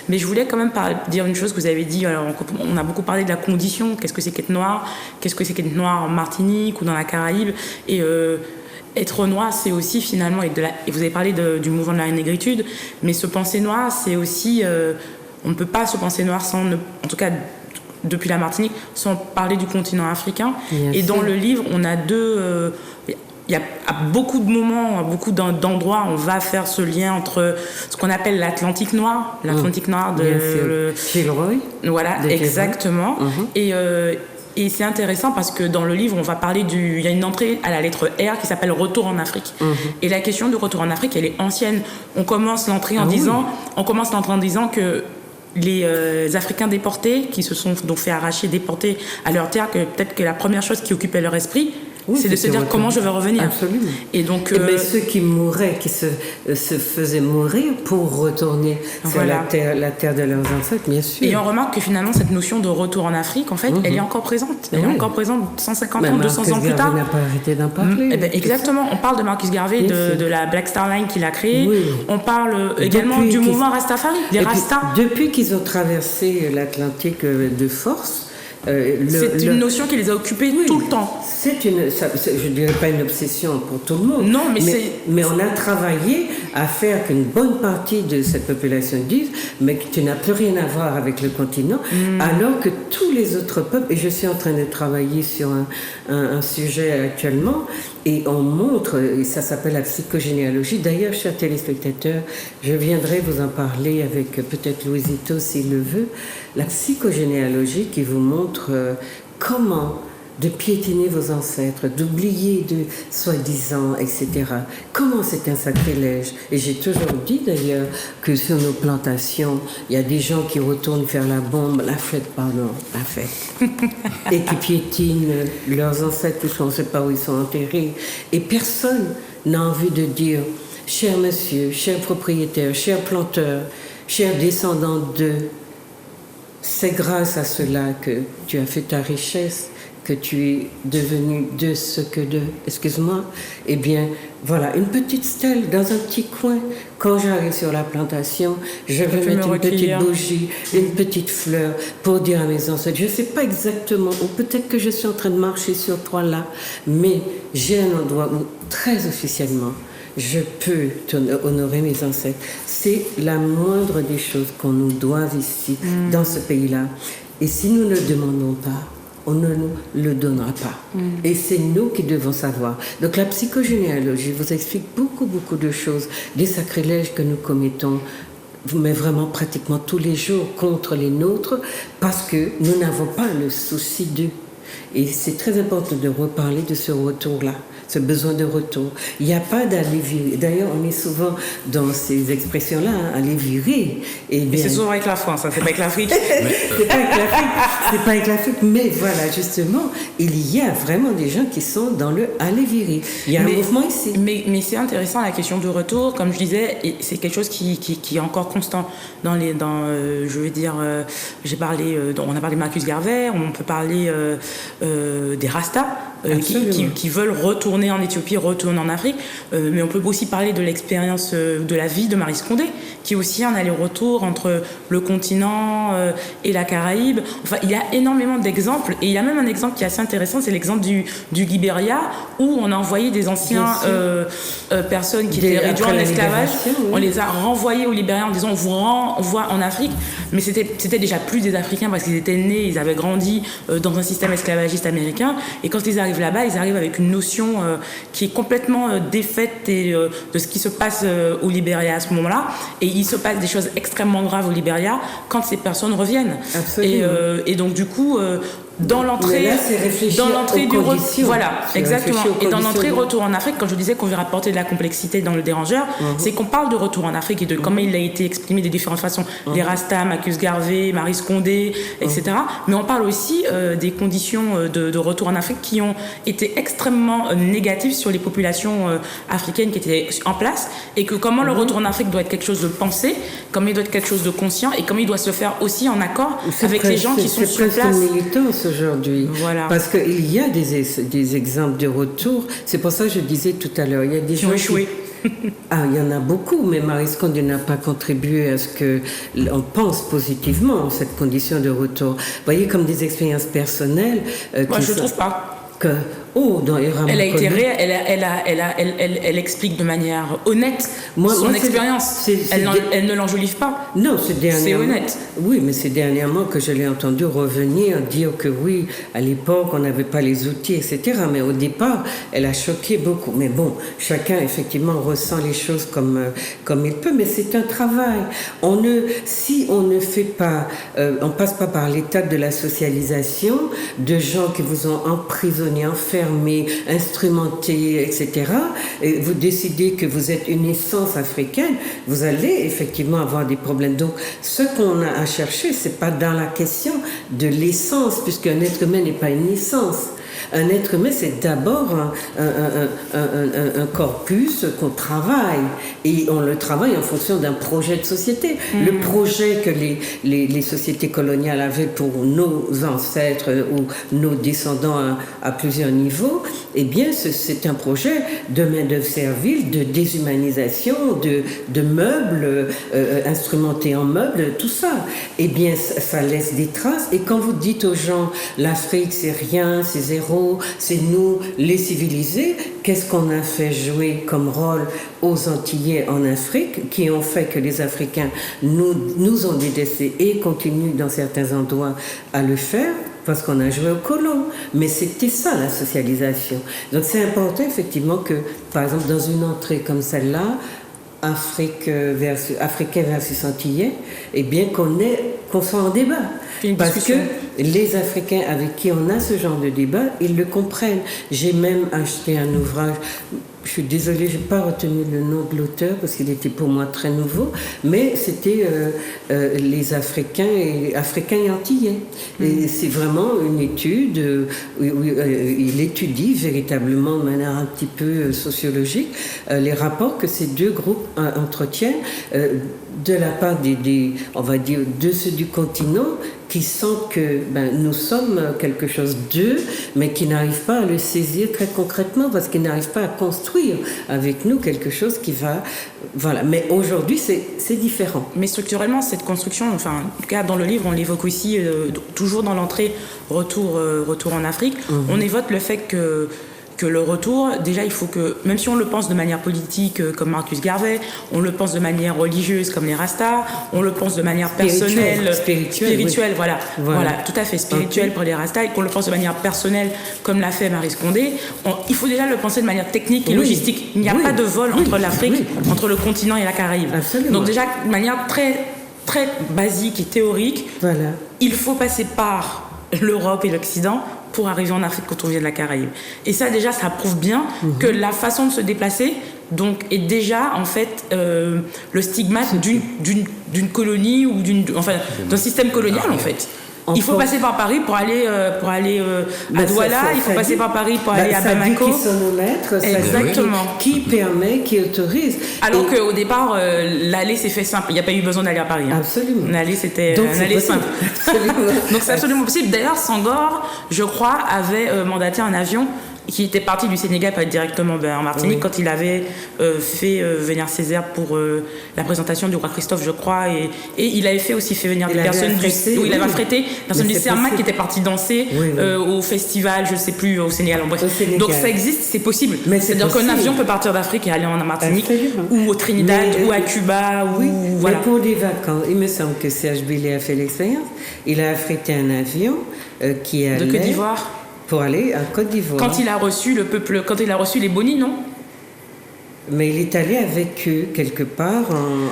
mais je voulais quand même dire une chose que vous avez dit. Alors, on a beaucoup parlé de la condition, qu'est-ce que c'est qu'être noir, qu'est-ce que c'est qu'être noir en Martinique ou dans la Caraïbe, et être noir, c'est aussi finalement, et vous avez parlé du mouvement de la négritude, mais se penser noir, c'est aussi, on ne peut pas se penser noir sans, en tout cas depuis la Martinique, sans parler du continent africain. Et dans le livre, on a il y a à beaucoup de moments, à beaucoup d'endroits, on va faire ce lien entre ce qu'on appelle l'Atlantique noir, de Gilroy. Voilà, exactement. Et c'est intéressant parce que dans le livre, on va parler il y a une entrée à la lettre R qui s'appelle Retour en Afrique. Et la question de Retour en Afrique, elle est ancienne. On commence l'entrée en disant que les Africains déportés, qui se sont donc fait arracher, déportés à leur terre, que peut-être que la première chose qui occupait leur esprit, c'est de se dire comment je vais revenir. Absolument. Et donc, ceux qui mouraient, qui se faisaient mourir pour retourner sur la terre de leurs ancêtres, bien sûr. Et on remarque que finalement, cette notion de retour en Afrique, en fait, elle est encore présente. Elle est encore présente 150 ans, 200 ans plus tard. Marcus Garvey n'a pas arrêté d'en parler. Exactement. On parle de Marcus Garvey, de la Black Star Line qu'il a créée. On parle également du mouvement Rastafari, les Rastas. Depuis qu'ils ont traversé l'Atlantique de force, c'est une notion qui les a occupés tout le temps. Je ne dirais pas une obsession pour tout le monde. Non, mais on a travaillé à faire qu'une bonne partie de cette population dise mais que tu n'as plus rien à voir avec le continent, alors que tous les autres peuples, et je suis en train de travailler sur un sujet actuellement, et on montre, et ça s'appelle la psychogénéalogie. D'ailleurs, chers téléspectateurs, je viendrai vous en parler avec peut-être Louisito s'il le veut, la psychogénéalogie qui vous montre comment de piétiner vos ancêtres, d'oublier de soi-disant, etc. Comment c'est un sacrilège. Et j'ai toujours dit d'ailleurs que sur nos plantations, il y a des gens qui retournent faire la bombe, la fête, et qui piétinent leurs ancêtres puisqu'on ne sait pas où ils sont enterrés. Et personne n'a envie de dire, cher monsieur, cher propriétaire, cher planteur, cher descendant de, c'est grâce à cela que tu as fait ta richesse, que tu es devenu de ce que de, excuse-moi, eh bien, voilà, une petite stèle dans un petit coin. Quand j'arrive sur la plantation, je vais mettre une petite bougie, une petite fleur pour dire à mes ancêtres, je ne sais pas exactement, ou peut-être que je suis en train de marcher sur toi là, mais j'ai un endroit où, très officiellement, je peux honorer mes ancêtres. C'est la moindre des choses qu'on nous doit ici, dans ce pays-là. Et si nous ne le demandons pas, on ne nous le donnera pas. Et c'est nous qui devons savoir. Donc la psychogénéalogie vous explique beaucoup de choses, des sacrilèges que nous commettons, mais vraiment pratiquement tous les jours contre les nôtres, parce que nous n'avons pas le souci d'eux. Et c'est très important de reparler de ce retour-là, ce besoin de retour. Il n'y a pas d'aller virer. D'ailleurs, on est souvent dans ces expressions-là, aller virer. Et c'est souvent avec la France, c'est pas avec l'Afrique. C'est pas avec l'Afrique, mais voilà, justement, il y a vraiment des gens qui sont dans le aller virer. Il y a un mouvement ici. Mais c'est intéressant, la question de retour, comme je disais, et c'est quelque chose qui est encore constant je veux dire, j'ai parlé, on a parlé de Marcus Garvey, on peut parler des Rastas, qui veulent retourner en Éthiopie, retourner en Afrique, mais on peut aussi parler de l'expérience de la vie de Maryse Condé, qui est aussi un aller-retour entre le continent et la Caraïbe. Enfin, il y a énormément d'exemples, et il y a même un exemple qui est assez intéressant, c'est l'exemple du Libéria, où on a envoyé des anciens personnes qui étaient réduites en esclavage, on les a renvoyés au Libéria en disant on vous renvoie en Afrique, mais c'était déjà plus des Africains parce qu'ils étaient nés, ils avaient grandi dans un système esclavagiste américain, et quand ils arrivent là-bas, ils arrivent avec une notion qui est complètement défaite de ce qui se passe au Libéria à ce moment-là, et il se passe des choses extrêmement graves au Libéria quand ces personnes reviennent. Et donc du coup, dans l'entrée, du retour, voilà, exactement. Et dans l'entrée retour en Afrique, quand je disais qu'on veut apporter de la complexité dans le dérangeur, c'est qu'on parle de retour en Afrique et de comment il a été exprimé de différentes façons. Les Rastas, Marcus Garvey, Marie Scondé, etc. Mais on parle aussi des conditions de retour en Afrique qui ont été extrêmement négatives sur les populations africaines qui étaient en place, et que comment le retour en Afrique doit être quelque chose de pensé, comment il doit être quelque chose de conscient, et comment il doit se faire aussi en accord avec les gens qui sont sur place. C'est presque une militance aujourd'hui. Voilà. Parce qu'il y a des exemples de retour. C'est pour ça que je disais tout à l'heure, il y a des gens qui ont échoué. Ah, il y en a beaucoup, mais Marie Scondé n'a pas contribué à ce qu'on pense positivement en cette condition de retour. Vous voyez, comme des expériences personnelles. Moi, je ne trouve pas. Dans elle a été elle explique de manière honnête son expérience. Elle ne l'enjolive pas. Non, c'est honnête. Oui, mais c'est dernièrement que je l'ai entendu revenir, dire que oui, à l'époque, on n'avait pas les outils, etc. Mais au départ, elle a choqué beaucoup. Mais bon, chacun, effectivement, ressent les choses comme il peut. Mais c'est un travail. Si on ne fait pas, on passe pas par l'étape de la socialisation de gens qui vous ont emprisonné, enfermé, instrumenté, etc. Et vous décidez que vous êtes une essence africaine, vous allez effectivement avoir des problèmes. Donc, ce qu'on a à chercher, c'est pas dans la question de l'essence, puisqu'un être humain n'est pas une essence. Un être humain, c'est d'abord un corpus qu'on travaille. Et on le travaille en fonction d'un projet de société. Le projet que les sociétés coloniales avaient pour nos ancêtres ou nos descendants à plusieurs niveaux, eh bien, c'est un projet de main-d'œuvre servile, de déshumanisation, de meubles, instrumentés en meubles, tout ça. Eh bien, ça laisse des traces. Et quand vous dites aux gens, l'Afrique, c'est rien, c'est zéro, c'est nous, les civilisés, qu'est-ce qu'on a fait jouer comme rôle aux Antillais en Afrique, qui ont fait que les Africains nous ont délaissés et continuent dans certains endroits à le faire, parce qu'on a joué aux colons. Mais c'était ça, la socialisation. Donc c'est important, effectivement, que, par exemple, dans une entrée comme celle-là, Africain versus Antillais, eh bien qu'on soit en débat. Parce que les Africains avec qui on a ce genre de débat, ils le comprennent. J'ai même acheté un ouvrage, je suis désolée, je n'ai pas retenu le nom de l'auteur parce qu'il était pour moi très nouveau, mais c'était les Africains et Antillais. Et c'est vraiment une étude où il étudie véritablement de manière un petit peu sociologique les rapports que ces deux groupes entretiennent de la part on va dire, de ceux du continent qui sentent que nous sommes quelque chose d'eux, mais qui n'arrivent pas à le saisir très concrètement parce qu'ils n'arrivent pas à construire avec nous quelque chose qui va... Voilà. Mais aujourd'hui, c'est différent. Mais structurellement, cette construction, enfin, en tout cas dans le livre, on l'évoque aussi, toujours dans l'entrée retour en Afrique, on évoque le fait que le retour, déjà, il faut que, même si on le pense de manière politique comme Marcus Garvey, on le pense de manière religieuse comme les Rastas, on le pense de manière personnelle, spirituelle, oui. Voilà, tout à fait, spirituelle pour les Rastas, et qu'on le pense de manière personnelle comme l'a fait Marie Scondé. Il faut déjà le penser de manière technique et logistique. Il n'y a pas de vol entre l'Afrique, entre le continent et la Caraïbe. Absolument. Donc déjà, de manière très, très basique et théorique, il faut passer par l'Europe et l'Occident pour arriver en Afrique quand on vient de la Caraïbe. Et ça, déjà, ça prouve bien que la façon de se déplacer donc, est déjà, en fait, le stigmate d'une colonie ou d'un système colonial, en fait. Il faut passer par Paris pour aller à Douala, il faut passer par Paris pour aller à Bamako. Exactement. Qui permet, qui autorise. Alors qu'au départ, l'aller s'est fait simple. Il n'y a pas eu besoin d'aller à Paris. Absolument. L'aller, c'était un aller simple. Donc c'est absolument possible. D'ailleurs, Senghor, je crois, avait mandaté un avion qui était parti du Sénégal pas directement en Martinique quand il avait fait venir Césaire pour la présentation du roi Christophe, je crois, et il avait fait venir des personnes il avait affrété personnes du Cermak qui étaient parties danser au festival, je sais plus, au Sénégal. Donc ça existe, c'est possible. C'est-à-dire qu'un avion peut partir d'Afrique et aller en Martinique ou au Trinidad ou à Cuba voilà. Mais pour des vacances, il me semble que Serge Billet a fait l'expérience. Il a affrété un avion qui allait de Côte d'Ivoire. Pour aller à Côte d'Ivoire. Quand il a reçu les Boni, non? Mais il est allé avec eux quelque part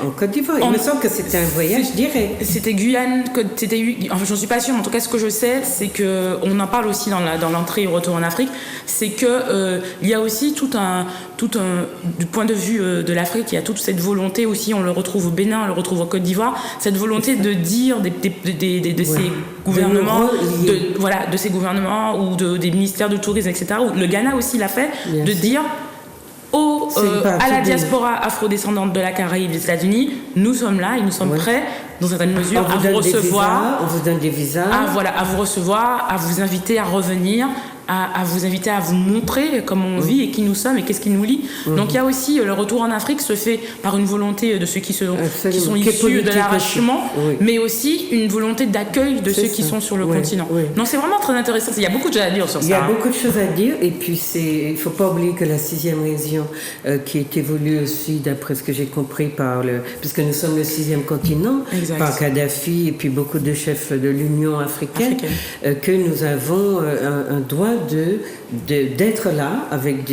en Côte d'Ivoire. Il me semble que c'était un voyage direct. C'était Guyane, enfin, j'en suis pas sûre, mais en tout cas ce que je sais, c'est que on en parle aussi dans l'entrée et retour en Afrique, c'est que il y a aussi du point de vue de l'Afrique, il y a toute cette volonté aussi, on le retrouve au Bénin, on le retrouve en Côte d'Ivoire, cette volonté de dire de ces gouvernements, de ces gouvernements ou des ministères du tourisme, etc. Le Ghana aussi l'a fait, de dire à la diaspora afrodescendante de la Caraïbe des États-Unis, nous sommes là et nous sommes prêts, dans certaines mesures, à vous recevoir. On vous donne des visas. À vous recevoir, à vous inviter à revenir, à vous inviter à vous montrer comment on vit et qui nous sommes et qu'est-ce qui nous lie. Donc il y a aussi le retour en Afrique se fait par une volonté de ceux qui sont issus de l'arrachement, mais aussi une volonté d'accueil de ceux qui sont sur le continent. Non, c'est vraiment très intéressant. Il y a beaucoup de choses à dire sur ça. Il y a beaucoup de choses à dire et puis il ne faut pas oublier que la 6e région qui est évolue aussi, d'après ce que j'ai compris, puisque nous sommes le 6e continent, par Kadhafi et puis beaucoup de chefs de l'Union africaine. Que nous avons un droit d'être là avec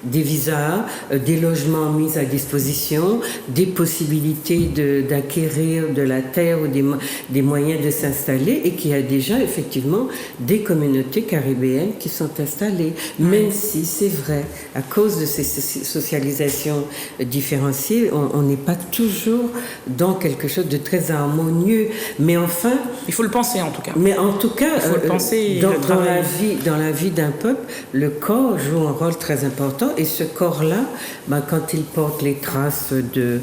des visas, des logements mis à disposition, des possibilités d'acquérir de la terre ou des moyens de s'installer et qu'il y a déjà effectivement des communautés caribéennes qui sont installées. Même si c'est vrai, à cause de ces socialisations différenciées, on n'est pas toujours dans quelque chose de très harmonieux. Mais enfin... Il faut le penser en tout cas. Mais en tout cas, il faut le penser dans la vie d'un peuple, le corps joue un rôle très important. Et ce corps-là, quand il porte les traces d'une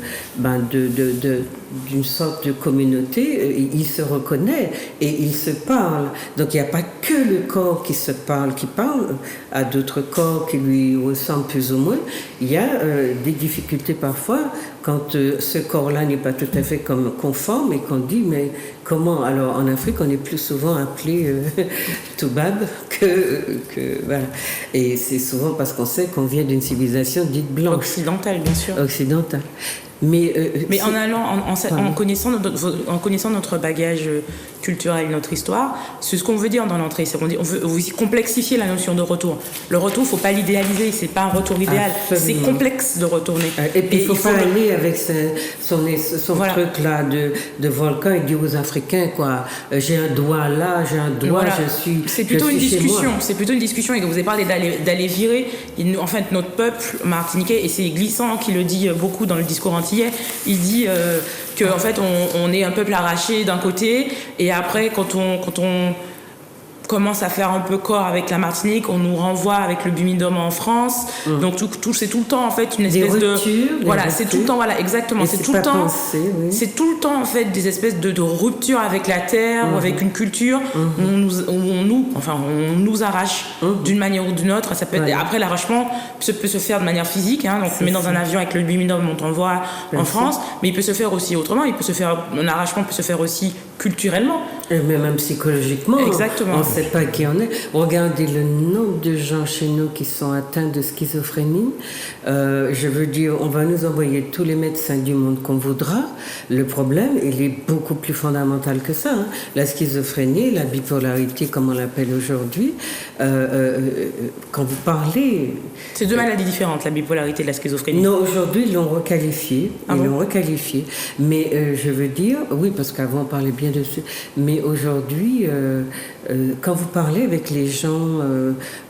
sorte de communauté, il se reconnaît et il se parle. Donc il n'y a pas que le corps qui se parle, qui parle à d'autres corps qui lui ressemblent plus ou moins. Il y a des difficultés parfois quand ce corps-là n'est pas tout à fait conforme et qu'on dit mais comment? Alors en Afrique on est plus souvent appelé Toubab que voilà. Et c'est souvent parce qu'on sait qu'on vient d'une civilisation dite blanche. Occidentale, bien sûr. Occidentale. Mais en allant, en connaissant notre bagage culturel, notre histoire, c'est ce qu'on veut dire dans l'entrée, c'est qu'on veut aussi complexifier la notion de retour. Le retour, il ne faut pas l'idéaliser, c'est pas un retour idéal, c'est complexe de retourner. Et puis il faut pas aller avec son truc là de volcan et dire aux Africains quoi, j'ai un doigt là, j'ai un doigt, je suis. C'est plutôt une discussion. C'est plutôt une discussion. Et que vous avez parlé d'aller virer. En fait, notre peuple martiniquais, et c'est Glissant qui le dit beaucoup dans le discours antillais, il dit que en fait on est un peuple arraché d'un côté et après quand on commence à faire un peu corps avec la Martinique, on nous renvoie avec le Bumidum en France. Donc c'est tout le temps en fait une espèce c'est tout le temps exactement, c'est tout le temps c'est tout le temps en fait des espèces de ruptures avec la terre ou avec une culture où on nous arrache d'une manière ou d'une autre. Ça peut être, après l'arrachement peut se faire de manière physique, donc on met dans un avion avec le Bumidum, on t'envoie en France, mais il peut se faire aussi autrement, un arrachement peut se faire aussi culturellement. Mais même psychologiquement. Exactement. On ne sait pas qui on est. Regardez le nombre de gens chez nous qui sont atteints de schizophrénie. Je veux dire, on va nous envoyer tous les médecins du monde qu'on voudra. Le problème, il est beaucoup plus fondamental que ça. La schizophrénie, la bipolarité, comme on l'appelle aujourd'hui, quand vous parlez... C'est deux maladies différentes, la bipolarité et la schizophrénie. Non, aujourd'hui, ils l'ont requalifié. Mais je veux dire, oui, parce qu'avant, on parlait bien dessus. Mais aujourd'hui, quand vous parlez avec les gens,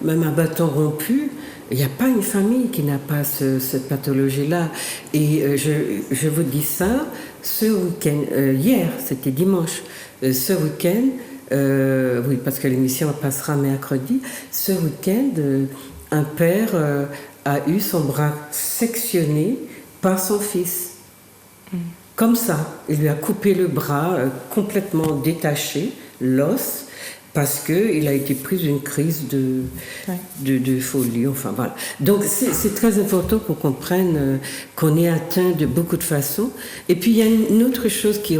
même à bâton rompu, il n'y a pas une famille qui n'a pas cette pathologie-là. Et je vous dis ça, ce week-end, hier, c'était dimanche, ce week-end, oui, parce que l'émission passera mercredi, ce week-end, un père a eu son bras sectionné par son fils. Comme ça, il lui a coupé le bras, complètement détaché, l'os, parce qu'il a été pris d'une crise de folie. Enfin, voilà. Donc, c'est très important qu'on comprenne qu'on est atteint de beaucoup de façons. Et puis, il y a une autre chose qui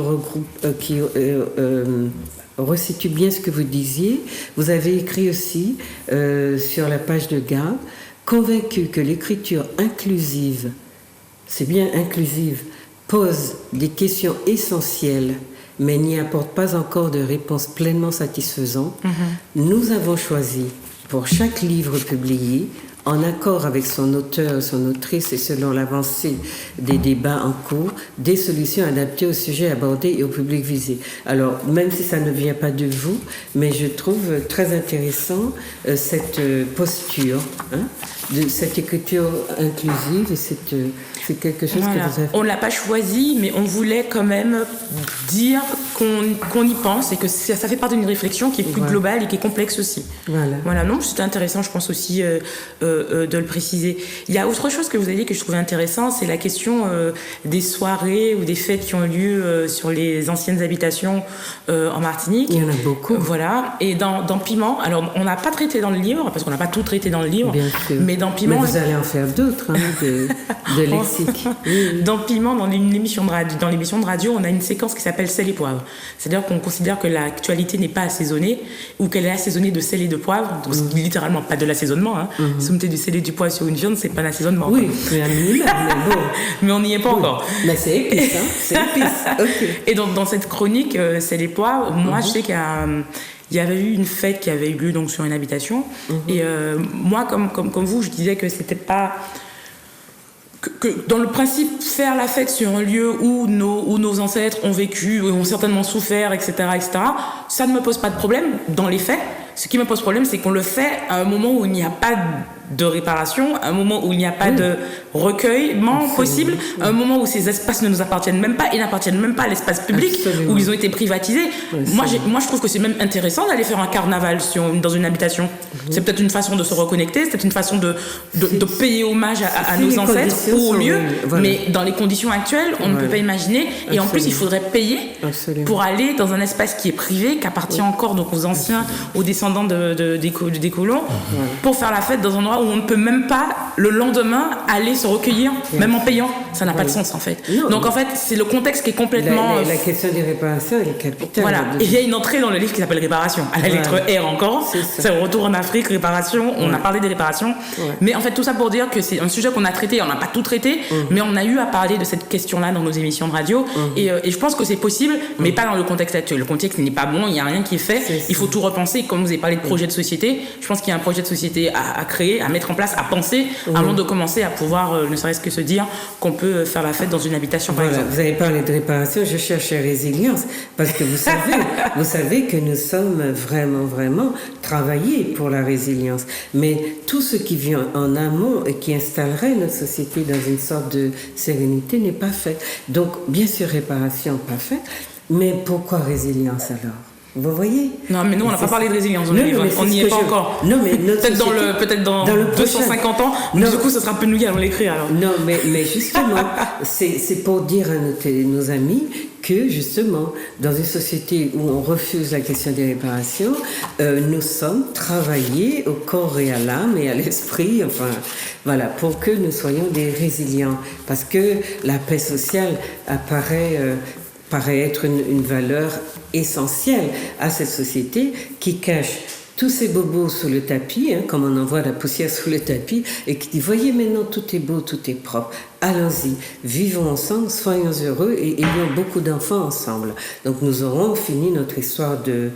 resitue bien ce que vous disiez. Vous avez écrit aussi sur la page de Garde, convaincu que l'écriture inclusive, c'est bien inclusive, pose des questions essentielles, mais n'y apporte pas encore de réponses pleinement satisfaisantes, nous avons choisi, pour chaque livre publié, en accord avec son auteur, son autrice et selon l'avancée des débats en cours, des solutions adaptées au sujet abordé et au public visé. Alors, même si ça ne vient pas de vous, mais je trouve très intéressant cette posture, de cette écriture inclusive, et c'est quelque chose que vous avez... On ne l'a pas choisi, mais on voulait quand même dire qu'on y pense et que ça fait part d'une réflexion qui est plus globale et qui est complexe aussi. Voilà, non, c'était intéressant, je pense aussi de le préciser. Il y a autre chose que vous avez dit que je trouvais intéressant, c'est la question des soirées ou des fêtes qui ont lieu sur les anciennes habitations en Martinique. Il y en a beaucoup. Voilà, et dans Piment, alors on n'a pas traité dans le livre, parce qu'on n'a pas tout traité dans le livre, bien sûr. Mais dans Piment... Mais vous allez en faire d'autres, de lexique. Dans Piment, dans l'émission de radio, on a une séquence qui s'appelle sel et poivre. C'est-à-dire qu'on considère que l'actualité n'est pas assaisonée ou qu'elle est assaisonnée de sel et de poivre. Donc, c'est littéralement pas de l'assaisonnement. Si vous mettez du sel et du poivre sur une viande, c'est pas l'assaisonnement. Oui, c'est un minimum, mais bon. Mais on n'y est pas encore. Mais c'est épice, c'est épice. Okay. Et donc, dans cette chronique sel et poivre, moi, je sais qu'il y avait eu une fête qui avait eu lieu donc, sur une habitation. Et moi, comme vous, je disais que c'était pas... Que dans le principe, faire la fête sur un lieu où nos ancêtres ont vécu, ou ont certainement souffert, etc., ça ne me pose pas de problème dans les faits. Ce qui me pose problème, c'est qu'on le fait à un moment où il n'y a pas de réparation, à un moment où il n'y a pas de recueillement possible, à un moment où ces espaces ne nous appartiennent même pas et n'appartiennent même pas à l'espace public, où ils ont été privatisés. Moi, je trouve que c'est même intéressant d'aller faire un carnaval dans une habitation. C'est peut-être une façon de se reconnecter, c'est peut-être une façon de payer hommage à nos ancêtres ou au lieu, mais dans les conditions actuelles, on ne peut pas imaginer. Et en plus, il faudrait payer pour aller dans un espace qui est privé, qui appartient encore donc, aux anciens, aux descendants des colons, pour faire la fête dans un endroit où on ne peut même pas, le lendemain, aller se recueillir, même en payant. Ça n'a pas de sens, en fait. Non, donc, en fait, c'est le contexte qui est complètement... La question des réparations est capitale. Voilà. Et il y a une entrée dans le livre qui s'appelle Réparation. À la lettre R encore. C'est Retour en Afrique, Réparation. On a parlé des réparations. Mais en fait, tout ça pour dire que c'est un sujet qu'on a traité. On n'a pas tout traité, mais on a eu à parler de cette question-là dans nos émissions de radio. Et je pense que c'est possible, mais pas dans le contexte actuel. Le contexte n'est pas bon, il n'y a rien qui est fait. Il faut tout repenser. Comme vous avez parlé de projet de société, je pense qu'il y a un projet de société à créer, à mettre en place, à penser, avant de commencer à pouvoir, ne serait-ce que se dire qu'on peut faire la fête dans une habitation, par exemple. Vous avez parlé de réparation, je cherchais résilience, parce que vous savez que nous sommes vraiment travaillés pour la résilience. Mais tout ce qui vient en amont et qui installerait notre société dans une sorte de sérénité n'est pas fait. Donc, bien sûr, réparation, pas fait. Mais pourquoi résilience alors ? Vous voyez ? Non, mais nous, on n'a pas parlé de résilience dans le livre. On n'y est pas encore. Non, mais peut-être dans 250 ans, mais du coup, ce sera un peu nous qui allons l'écrire alors. Non, mais justement, c'est pour dire à nos amis que, justement, dans une société où on refuse la question des réparations, nous sommes travaillés au corps et à l'âme et à l'esprit, enfin, voilà, pour que nous soyons des résilients. Parce que la paix sociale paraît être une valeur essentielle à cette société qui cache tous ces bobos sous le tapis, comme on envoie la poussière sous le tapis, et qui dit, voyez maintenant, tout est beau, tout est propre. Allons-y, vivons ensemble, soyons heureux et ayons beaucoup d'enfants ensemble. Donc nous aurons fini notre histoire de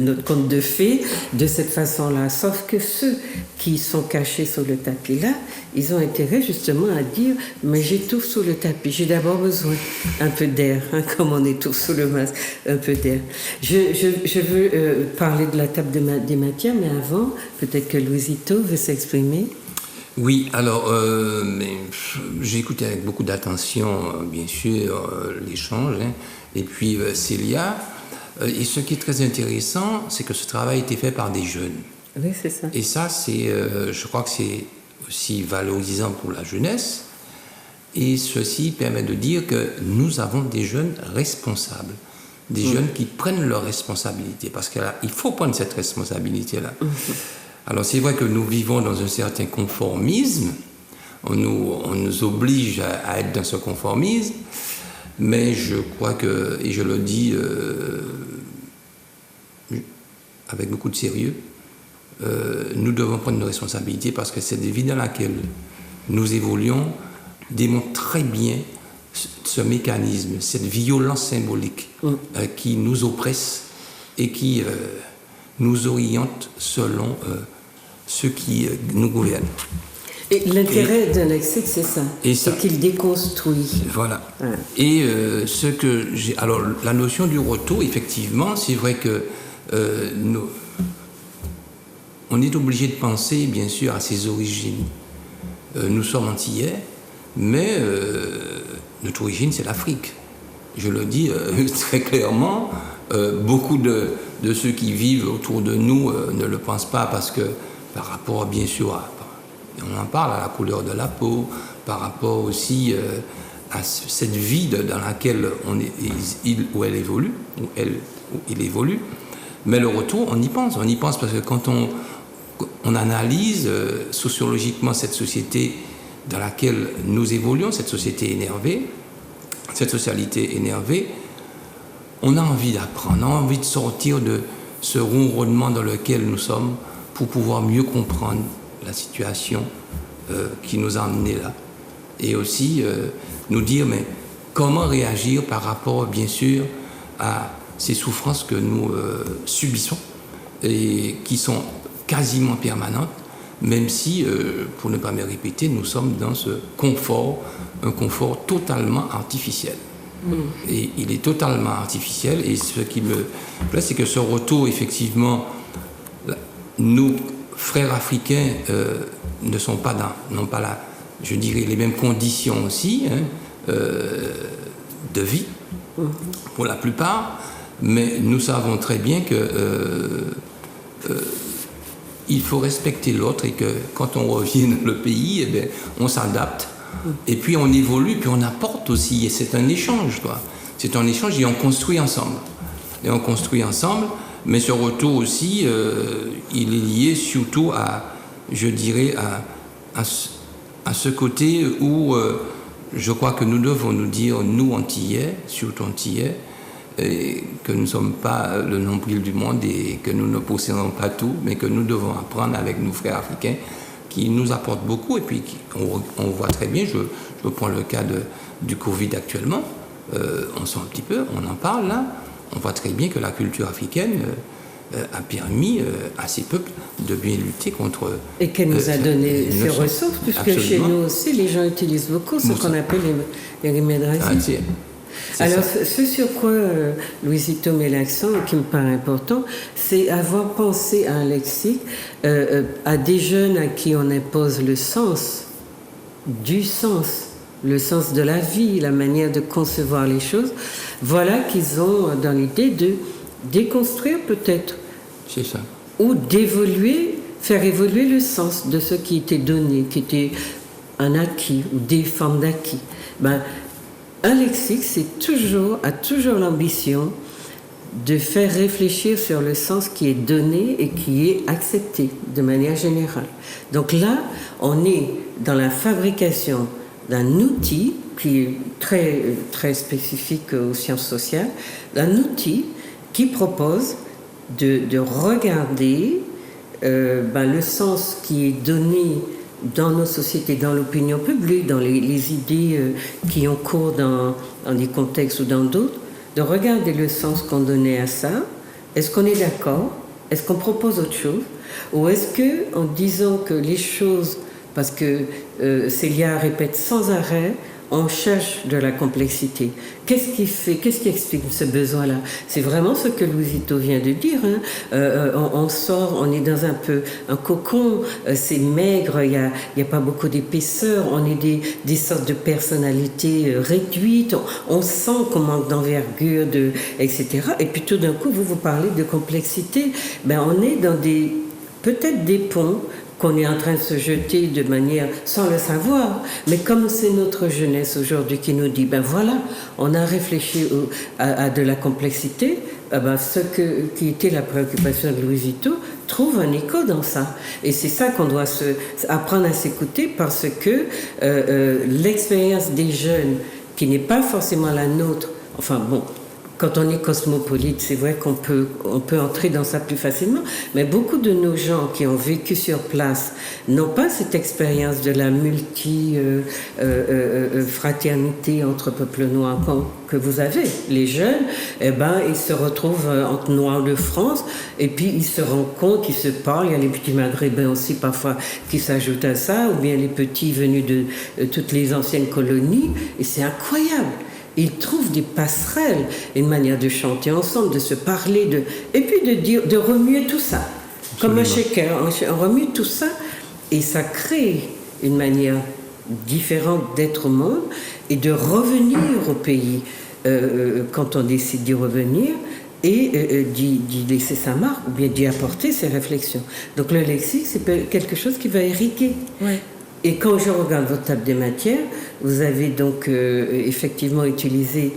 notre conte de fées de cette façon-là. Sauf que ceux qui sont cachés sous le tapis là, ils ont intérêt justement à dire, mais j'étouffe sous le tapis, j'ai d'abord besoin un peu d'air, comme on étouffe sous le masque, un peu d'air. Je veux parler de la table des matières, mais avant, peut-être que Louisito veut s'exprimer. Oui, alors, j'ai écouté avec beaucoup d'attention, bien sûr, l'échange, et puis Célia. Et ce qui est très intéressant, c'est que ce travail a été fait par des jeunes. Oui, c'est ça. Et ça, je crois que c'est aussi valorisant pour la jeunesse. Et ceci permet de dire que nous avons des jeunes responsables, des jeunes qui prennent leurs responsabilités, parce qu'il faut prendre cette responsabilité-là. Alors c'est vrai que nous vivons dans un certain conformisme, on nous oblige à être dans ce conformisme, mais je crois que, et je le dis avec beaucoup de sérieux, nous devons prendre nos responsabilités parce que cette vie dans laquelle nous évoluons démontre très bien ce mécanisme, cette violence symbolique qui nous oppresse et qui nous oriente selon ceux qui nous gouvernent. Et l'intérêt d'un lexique, c'est ça. C'est qu'il déconstruit. Voilà. Ouais. Et ce que j'ai... Alors, la notion du retour, effectivement, c'est vrai que on est obligé de penser, bien sûr, à ses origines. Nous sommes antillais, mais notre origine, c'est l'Afrique. Je le dis très clairement. Beaucoup de ceux qui vivent autour de nous ne le pensent pas parce que, par rapport, bien sûr, on en parle, à la couleur de la peau, par rapport aussi à cette vie dans laquelle il évolue. Mais le retour, on y pense parce que quand on analyse sociologiquement cette société dans laquelle nous évoluons, cette société énervée, cette socialité énervée, on a envie d'apprendre, on a envie de sortir de ce ronronnement dans lequel nous sommes pour pouvoir mieux comprendre la situation qui nous a amenés là. Et aussi nous dire, mais comment réagir par rapport, bien sûr, à ces souffrances que nous subissons et qui sont quasiment permanentes, même si, pour ne pas me répéter, nous sommes dans ce confort, un confort totalement artificiel. Et il est totalement artificiel, et ce qui me plaît, c'est que ce retour, effectivement, nos frères africains n'ont pas je dirais, les mêmes conditions aussi de vie, pour la plupart, mais nous savons très bien que il faut respecter l'autre et que quand on revient dans le pays, eh bien, on s'adapte. Et puis on évolue, puis on apporte aussi, et c'est un échange, quoi. C'est un échange et on construit ensemble. Mais ce retour aussi, il est lié surtout à, je dirais, à ce côté où je crois que nous devons nous dire, nous Antillais, surtout Antillais, et que nous ne sommes pas le nombril du monde et que nous ne possédons pas tout, mais que nous devons apprendre avec nos frères africains qui nous apportent beaucoup. Et puis on voit très bien, je prends le cas du Covid actuellement, on sent un petit peu, on en parle là, on voit très bien que la culture africaine a permis à ces peuples de bien lutter contre... Et qu'elle nous a donné ses ressources, puisque absolument. Chez nous aussi, les gens utilisent beaucoup ce qu'on appelle les remèdes racines. Alors, ce sur quoi Louisito met l'accent, qui me paraît important, c'est avoir pensé à un lexique, à des jeunes à qui on impose le sens de la vie, la manière de concevoir les choses. Voilà qu'ils ont dans l'idée de déconstruire peut-être. C'est ça. Ou d'évoluer, faire évoluer le sens de ce qui était donné, qui était un acquis ou des formes d'acquis. Un lexique, a toujours l'ambition de faire réfléchir sur le sens qui est donné et qui est accepté de manière générale. Donc là, on est dans la fabrication d'un outil qui est très, très spécifique aux sciences sociales, d'un outil qui propose de regarder le sens qui est donné dans nos sociétés, dans l'opinion publique, dans les idées qui ont cours dans des contextes ou dans d'autres, de regarder le sens qu'on donnait à ça. Est-ce qu'on est d'accord? Est-ce qu'on propose autre chose? Ou est-ce que, en disant que les choses, parce que Célia répète sans arrêt, on cherche de la complexité. Qu'est-ce qui explique ce besoin-là? C'est vraiment ce que Louisito vient de dire. On sort, on est dans un cocon, c'est maigre, il n'y a pas beaucoup d'épaisseur, on est des sortes de personnalités réduites, on sent qu'on manque d'envergure, etc. Et puis tout d'un coup, vous parlez de complexité. On est dans peut-être des ponts qu'on est en train de se jeter de manière sans le savoir, mais comme c'est notre jeunesse aujourd'hui qui nous dit, voilà, on a réfléchi à de la complexité, qui était la préoccupation de Louisito trouve un écho dans ça. Et c'est ça qu'on doit apprendre à s'écouter, parce que l'expérience des jeunes, qui n'est pas forcément la nôtre, quand on est cosmopolite, c'est vrai qu'on peut entrer dans ça plus facilement, mais beaucoup de nos gens qui ont vécu sur place n'ont pas cette expérience de la fraternité entre peuples noirs que vous avez. Les jeunes, ils se retrouvent entre Noirs de France et puis ils se rendent compte, ils se parlent. Il y a les petits maghrébins aussi parfois qui s'ajoutent à ça, ou bien les petits venus de toutes les anciennes colonies, et c'est incroyable. Ils trouvent des passerelles, une manière de chanter ensemble, de se parler, et puis de remuer tout ça. Absolument. Comme un shaker, on remue tout ça et ça crée une manière différente d'être au monde et de revenir au pays quand on décide d'y revenir et d'y laisser sa marque ou bien d'y apporter ses réflexions. Donc le lexique, c'est quelque chose qui va irriguer. Ouais. Et quand je regarde votre table des matières, vous avez donc effectivement utilisé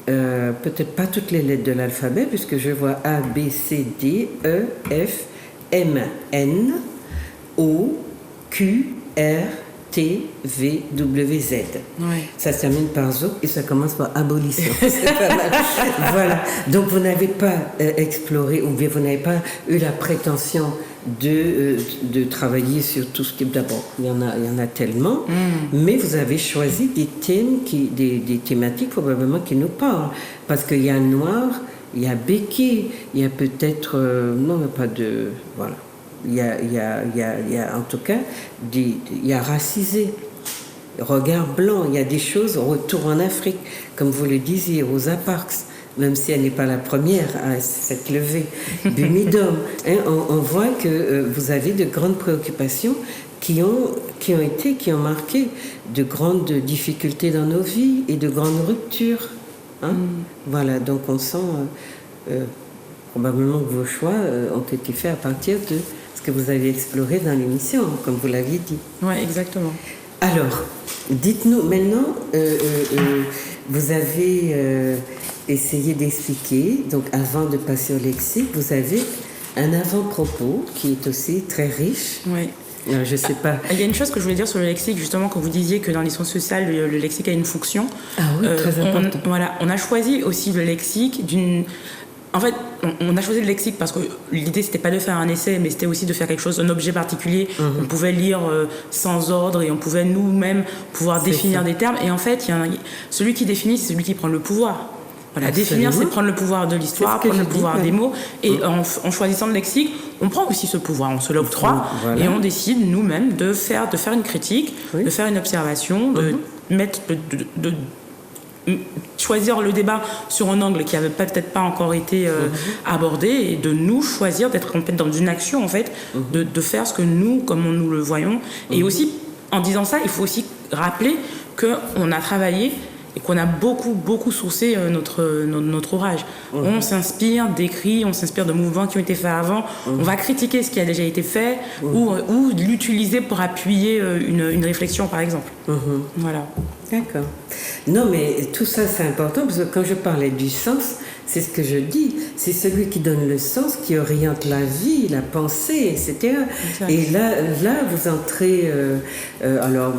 peut-être pas toutes les lettres de l'alphabet, puisque je vois A, B, C, D, E, F, M, N, O, Q, R, T, V, W, Z. Ouais. Ça se termine par zo et ça commence par abolition. C'est pas mal. Voilà. Donc vous n'avez pas exploré, ou bien vous n'avez pas eu la prétention de travailler sur tout ce qui est... D'abord, il y en a tellement, mais vous avez choisi des thèmes, des thématiques probablement qui nous parlent. Parce qu'il y a noir, il y a béquet, il y a peut-être... non, mais pas de... Voilà. Il y a en tout cas, il y a racisé, regard blanc, il y a des choses, retour en Afrique, comme vous le disiez, Rosa Parks, même si elle n'est pas la première à s'être levée, Bumidum, on voit que vous avez de grandes préoccupations qui ont marqué de grandes difficultés dans nos vies et de grandes ruptures. Voilà, donc on sent probablement que vos choix ont été faits à partir de ce que vous avez exploré dans l'émission, comme vous l'aviez dit. Oui, exactement. Alors, dites-nous maintenant, vous avez essayé d'expliquer, donc avant de passer au lexique, vous avez un avant-propos qui est aussi très riche. Oui. Alors, je sais pas. Il y a une chose que je voulais dire sur le lexique, justement, quand vous disiez que dans les sciences sociales, le lexique a une fonction. Ah oui, très important. On a choisi aussi le lexique d'une... En fait, on a choisi le lexique parce que l'idée, c'était pas de faire un essai, mais c'était aussi de faire quelque chose, un objet particulier. On pouvait lire sans ordre et on pouvait nous-mêmes pouvoir définir des termes. Et en fait, celui qui définit, c'est celui qui prend le pouvoir. Voilà, définir, c'est prendre le pouvoir de l'histoire, prendre le pouvoir des mots. Et en choisissant le lexique, on prend aussi ce pouvoir, on se l'octroie. Voilà. Et on décide nous-mêmes de faire une critique, de faire une observation, de mettre... choisir le débat sur un angle qui n'avait peut-être pas encore été abordé et de nous choisir d'être dans une action en fait, de faire ce que nous, comme nous le voyons. Et aussi, en disant ça, il faut aussi rappeler qu'on a travaillé et qu'on a beaucoup sourcé notre ouvrage. On s'inspire d'écrits, on s'inspire de mouvements qui ont été faits avant. On va critiquer ce qui a déjà été fait ou l'utiliser pour appuyer une réflexion, par exemple. Voilà. D'accord. Non, mais tout ça, c'est important, parce que quand je parlais du sens, c'est ce que je dis. C'est celui qui donne le sens, qui oriente la vie, la pensée, etc. Exact. Et là, vous entrez... alors...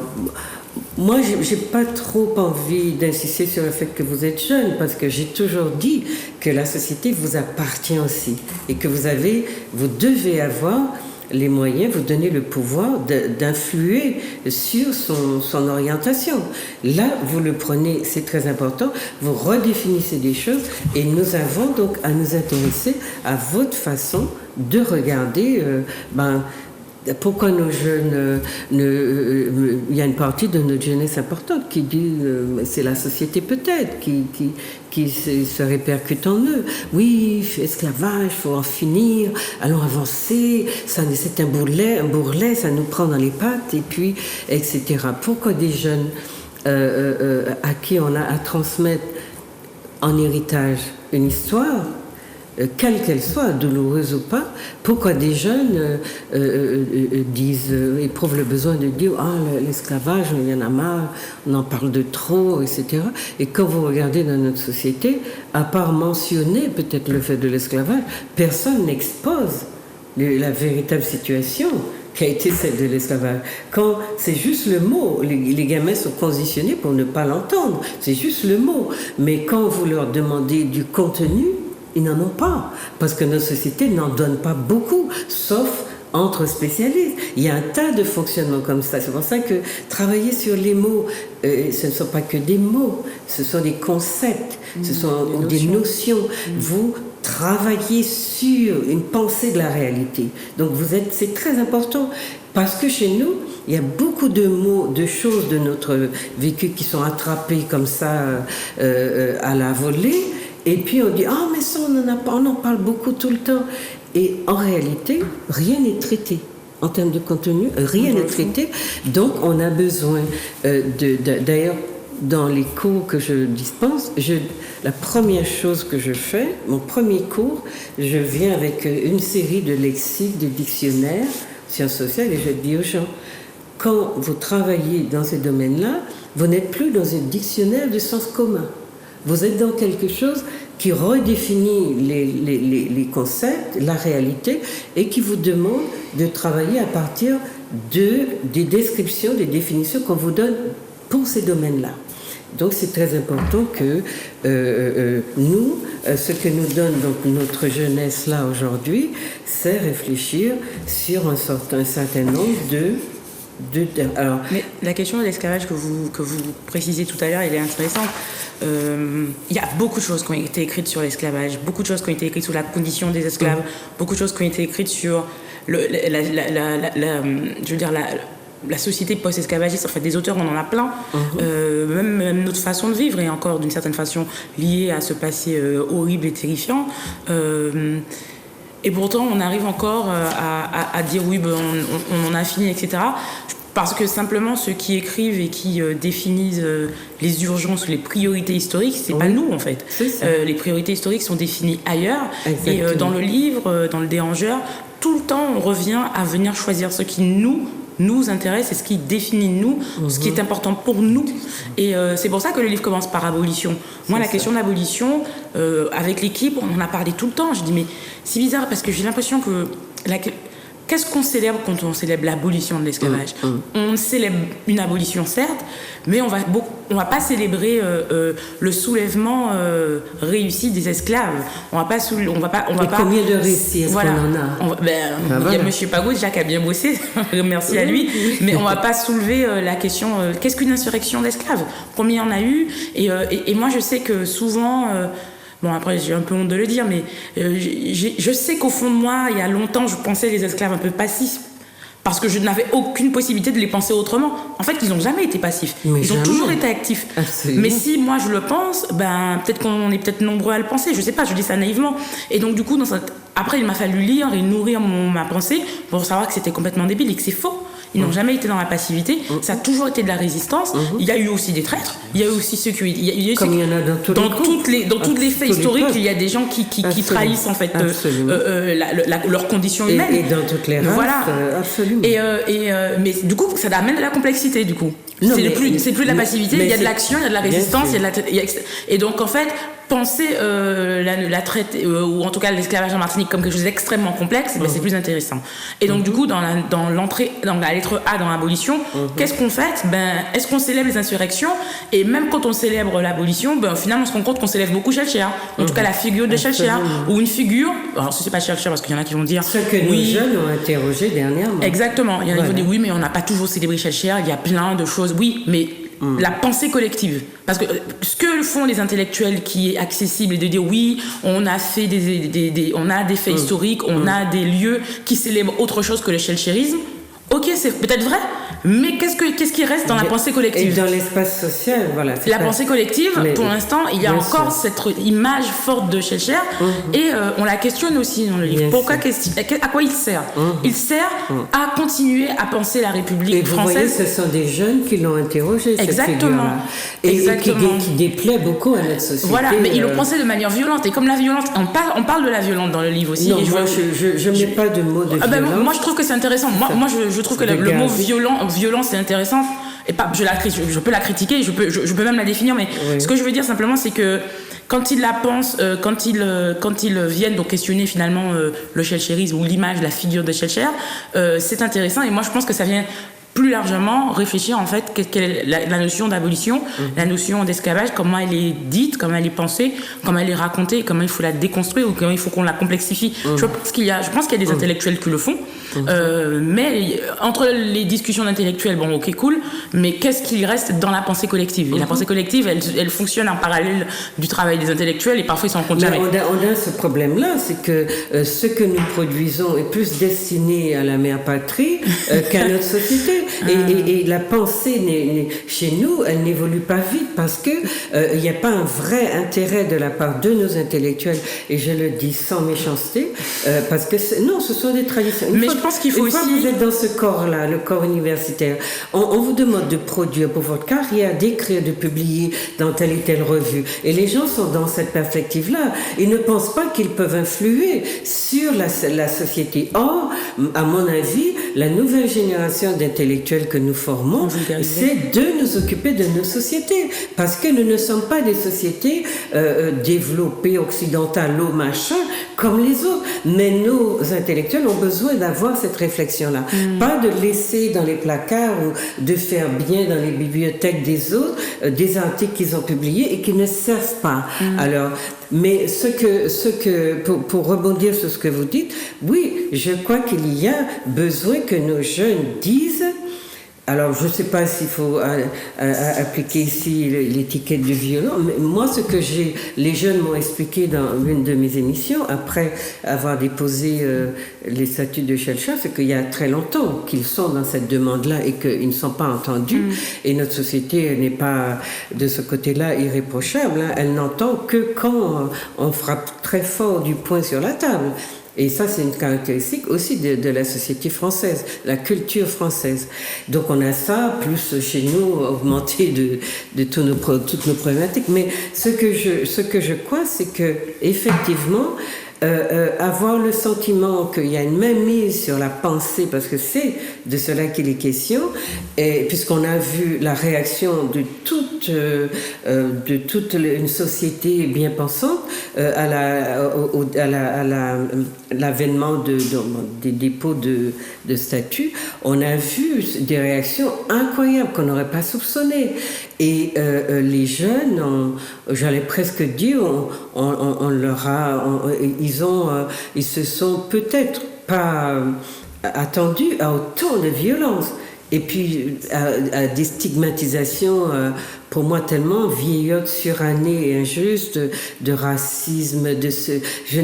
Moi, j'ai pas trop envie d'insister sur le fait que vous êtes jeune, parce que j'ai toujours dit que la société vous appartient aussi et que vous devez avoir les moyens, vous donner le pouvoir d'influer sur son orientation. Là, vous le prenez, c'est très important, vous redéfinissez des choses et nous avons donc à nous intéresser à votre façon de regarder pourquoi nos jeunes... il y a une partie de notre jeunesse importante qui dit c'est la société peut-être qui se répercute en eux. Oui, esclavage, il faut en finir, allons avancer, c'est un bourrelet, ça nous prend dans les pattes, et puis, etc. Pourquoi des jeunes à qui on a à transmettre en héritage une histoire, quelle qu'elle soit, douloureuse ou pas, pourquoi des jeunes éprouvent le besoin de dire l'esclavage, il y en a marre, on en parle de trop, etc. Et quand vous regardez dans notre société, à part mentionner peut-être le fait de l'esclavage, personne n'expose la véritable situation qui a été celle de l'esclavage. Quand c'est juste le mot, les gamins sont conditionnés pour ne pas l'entendre. C'est juste le mot. Mais quand vous leur demandez du contenu, ils n'en ont pas. Parce que notre société n'en donne pas beaucoup, sauf entre spécialistes. Il y a un tas de fonctionnements comme ça. C'est pour ça que travailler sur les mots, ce ne sont pas que des mots, ce sont des concepts, ce sont des notions. Vous travaillez sur une pensée de la réalité. Donc c'est très important parce que chez nous, il y a beaucoup de mots, de choses de notre vécu qui sont attrapés comme ça à la volée. Et puis on dit « Ah, mais ça, on en parle beaucoup tout le temps ». Et en réalité, rien n'est traité. En termes de contenu, rien n'est traité. Donc, on a besoin d'ailleurs, dans les cours que je dispense, la première chose que je fais, mon premier cours, je viens avec une série de lexiques, de dictionnaires, sciences sociales, et je dis aux gens, quand vous travaillez dans ces domaines-là, vous n'êtes plus dans un dictionnaire de sens commun. Vous êtes dans quelque chose qui redéfinit les concepts, la réalité, et qui vous demande de travailler à partir des descriptions, des définitions qu'on vous donne pour ces domaines-là. Donc c'est très important que nous, ce que nous donne donc notre jeunesse là aujourd'hui, c'est réfléchir sur un certain nombre alors, mais la question de l'esclavage que vous précisez tout à l'heure, elle est intéressante. Il y a beaucoup de choses qui ont été écrites sur l'esclavage, beaucoup de choses qui ont été écrites sur la condition des esclaves, beaucoup de choses qui ont été écrites sur la société post-esclavagiste. En fait, des auteurs, on en a plein. Même notre façon de vivre est encore d'une certaine façon liée à ce passé horrible et terrifiant. Et pourtant, on arrive encore à dire oui, ben, on en a fini, etc. Parce que simplement, ceux qui écrivent et qui définissent les urgences ou les priorités historiques, c'est pas nous, en fait. Les priorités historiques sont définies ailleurs. Exactement. Et dans le livre, dans le Dérangeur, tout le temps, on revient à venir choisir ce qui nous intéresse et ce qui définit nous, ce qui est important pour nous. Et c'est pour ça que le livre commence par abolition. Moi, la question de l'abolition, avec l'équipe, on en a parlé tout le temps. Je dis, mais c'est bizarre parce que j'ai l'impression que... Qu'est-ce qu'on célèbre quand on célèbre l'abolition de l'esclavage ? On célèbre une abolition, certes, mais on va pas célébrer le soulèvement réussi des esclaves. On va pas combien de récits est-ce qu'on en a ? Monsieur Pagot, Jacques a bien bossé, merci à lui, mais on va pas soulever la question qu'est-ce qu'une insurrection d'esclaves ? Combien il y en a eu ? Et moi, je sais que souvent... Bon, après, j'ai un peu honte de le dire, mais je sais qu'au fond de moi, il y a longtemps, je pensais les esclaves un peu passifs. Parce que je n'avais aucune possibilité de les penser autrement. En fait, ils n'ont jamais été passifs. Ils ont toujours été actifs. Absolument. Mais si moi je le pense, peut-être qu'on est peut-être nombreux à le penser. Je sais pas, je dis ça naïvement. Et donc du coup, après, il m'a fallu lire et nourrir ma pensée pour savoir que c'était complètement débile et que c'est faux. Ils n'ont jamais été dans la passivité. Ça a toujours été de la résistance. Il y a eu aussi des traîtres. Il y a eu aussi ceux qui... Comme il y en a dans tous les faits historiques, il y a des gens qui trahissent en fait leurs conditions humaines. Et dans toutes les races. Voilà. Absolument. Mais du coup, ça amène de la complexité du coup. C'est plus de la passivité. Il y a de l'action, il y a de la résistance. Et donc en fait, penser la traite ou en tout cas l'esclavage en Martinique comme quelque chose d'extrêmement complexe, c'est plus intéressant. Et donc du coup, dans l'entrée, dans la lettre A, dans l'abolition, qu'est-ce qu'on fait ? Est-ce qu'on célèbre les insurrections ? Et même quand on célèbre l'abolition, finalement on se rend compte qu'on célèbre beaucoup Schellcher. En tout cas la figure de Schellcher, ou une figure. Alors ce n'est pas Schellcher parce qu'il y en a qui vont dire. Ce que nos jeunes ont interrogé dernièrement. Exactement. Il y en a qui vont dire oui, mais on n'a pas toujours célébré Schellcher. Il y a plein de choses. Oui, mais la pensée collective. Parce que ce que font les intellectuels qui est accessible et de dire oui, on a fait on a des faits historiques, on a des lieux qui célèbrent autre chose que le Schellcherisme. Ok, c'est peut-être vrai, mais qu'est-ce qui reste dans la pensée collective ? Et dans l'espace social, voilà. La pensée collective, pour l'instant, il y a encore cette image forte de Schellcher, et on la questionne aussi dans le livre. Pourquoi à quoi il sert ? Il sert à continuer à penser la République française. Et vous voyez, ce sont des jeunes qui l'ont interrogé, cette figure-là. Et qui déplaît beaucoup à notre société. Voilà, mais ils l'ont pensé de manière violente. Et comme la violence, on parle de la violence dans le livre aussi. Non, je mets pas de mot de violence. Moi, je trouve que c'est intéressant. Moi, je trouve que le mot violent, c'est intéressant. et pas, je peux la critiquer, je peux même la définir, mais ce que je veux dire simplement, c'est que quand ils la pensent, quand ils viennent donc questionner finalement le Schellcherisme ou l'image, la figure de Schellcher, c'est intéressant, et moi je pense que ça vient plus largement réfléchir en fait quelle est la notion d'abolition, la notion d'esclavage, comment elle est dite, comment elle est pensée, comment elle est racontée, comment il faut la déconstruire ou comment il faut qu'on la complexifie. Je pense qu'il y a des intellectuels qui le font, mais entre les discussions d'intellectuels, bon ok cool, mais qu'est-ce qu'il reste dans la pensée collective? Et la pensée collective, elle fonctionne en parallèle du travail des intellectuels et parfois ils s'en comptent jamais. On a ce problème-là, c'est que ce que nous produisons est plus destiné à la mère patrie qu'à notre société. Et la pensée chez nous, elle n'évolue pas vite parce que il n'y a pas un vrai intérêt de la part de nos intellectuels, et je le dis sans méchanceté, parce que non, ce sont des traditions. Mais je pense qu'il faut aussi... Une fois que vous êtes dans ce corps-là, le corps universitaire, on vous demande de produire pour votre carrière, d'écrire, de publier dans telle et telle revue. Et les gens sont dans cette perspective-là. Ils ne pensent pas qu'ils peuvent influer sur la société. Or, à mon avis, la nouvelle génération d'intellectuels que nous formons, c'est de nous occuper de nos sociétés, parce que nous ne sommes pas des sociétés développées, occidentales, machin, comme les autres. Mais nos intellectuels ont besoin d'avoir cette réflexion-là. Pas de laisser dans les placards ou de faire bien dans les bibliothèques des autres des articles qu'ils ont publiés et qui ne servent pas. Alors, mais pour rebondir sur ce que vous dites, oui, je crois qu'il y a besoin que nos jeunes disent. Alors, je ne sais pas s'il faut appliquer ici l'étiquette du violent, mais moi, ce que les jeunes m'ont expliqué dans l'une de mes émissions, après avoir déposé les statuts de Schellcher, c'est qu'il y a très longtemps qu'ils sont dans cette demande-là et qu'ils ne sont pas entendus. Et notre société n'est pas, de ce côté-là, irréprochable. Hein. Elle n'entend que quand on frappe très fort du poing sur la table. Et ça, c'est une caractéristique aussi de la société française, la culture française. Donc on a ça, plus chez nous, augmenté de toutes nos problématiques. Mais ce que je crois, c'est que effectivement, avoir le sentiment qu'il y a une mainmise sur la pensée, parce que c'est de cela qu'il est question, et puisqu'on a vu la réaction de toute une société bien pensante à l'avènement des dépôts de statuts, on a vu des réactions incroyables qu'on n'aurait pas soupçonnées. Et les jeunes, j'allais presque dire, ils se sont peut-être pas attendus à autant de violence. Et puis à des stigmatisations, pour moi, tellement vieillottes, surannées et injustes, de racisme, je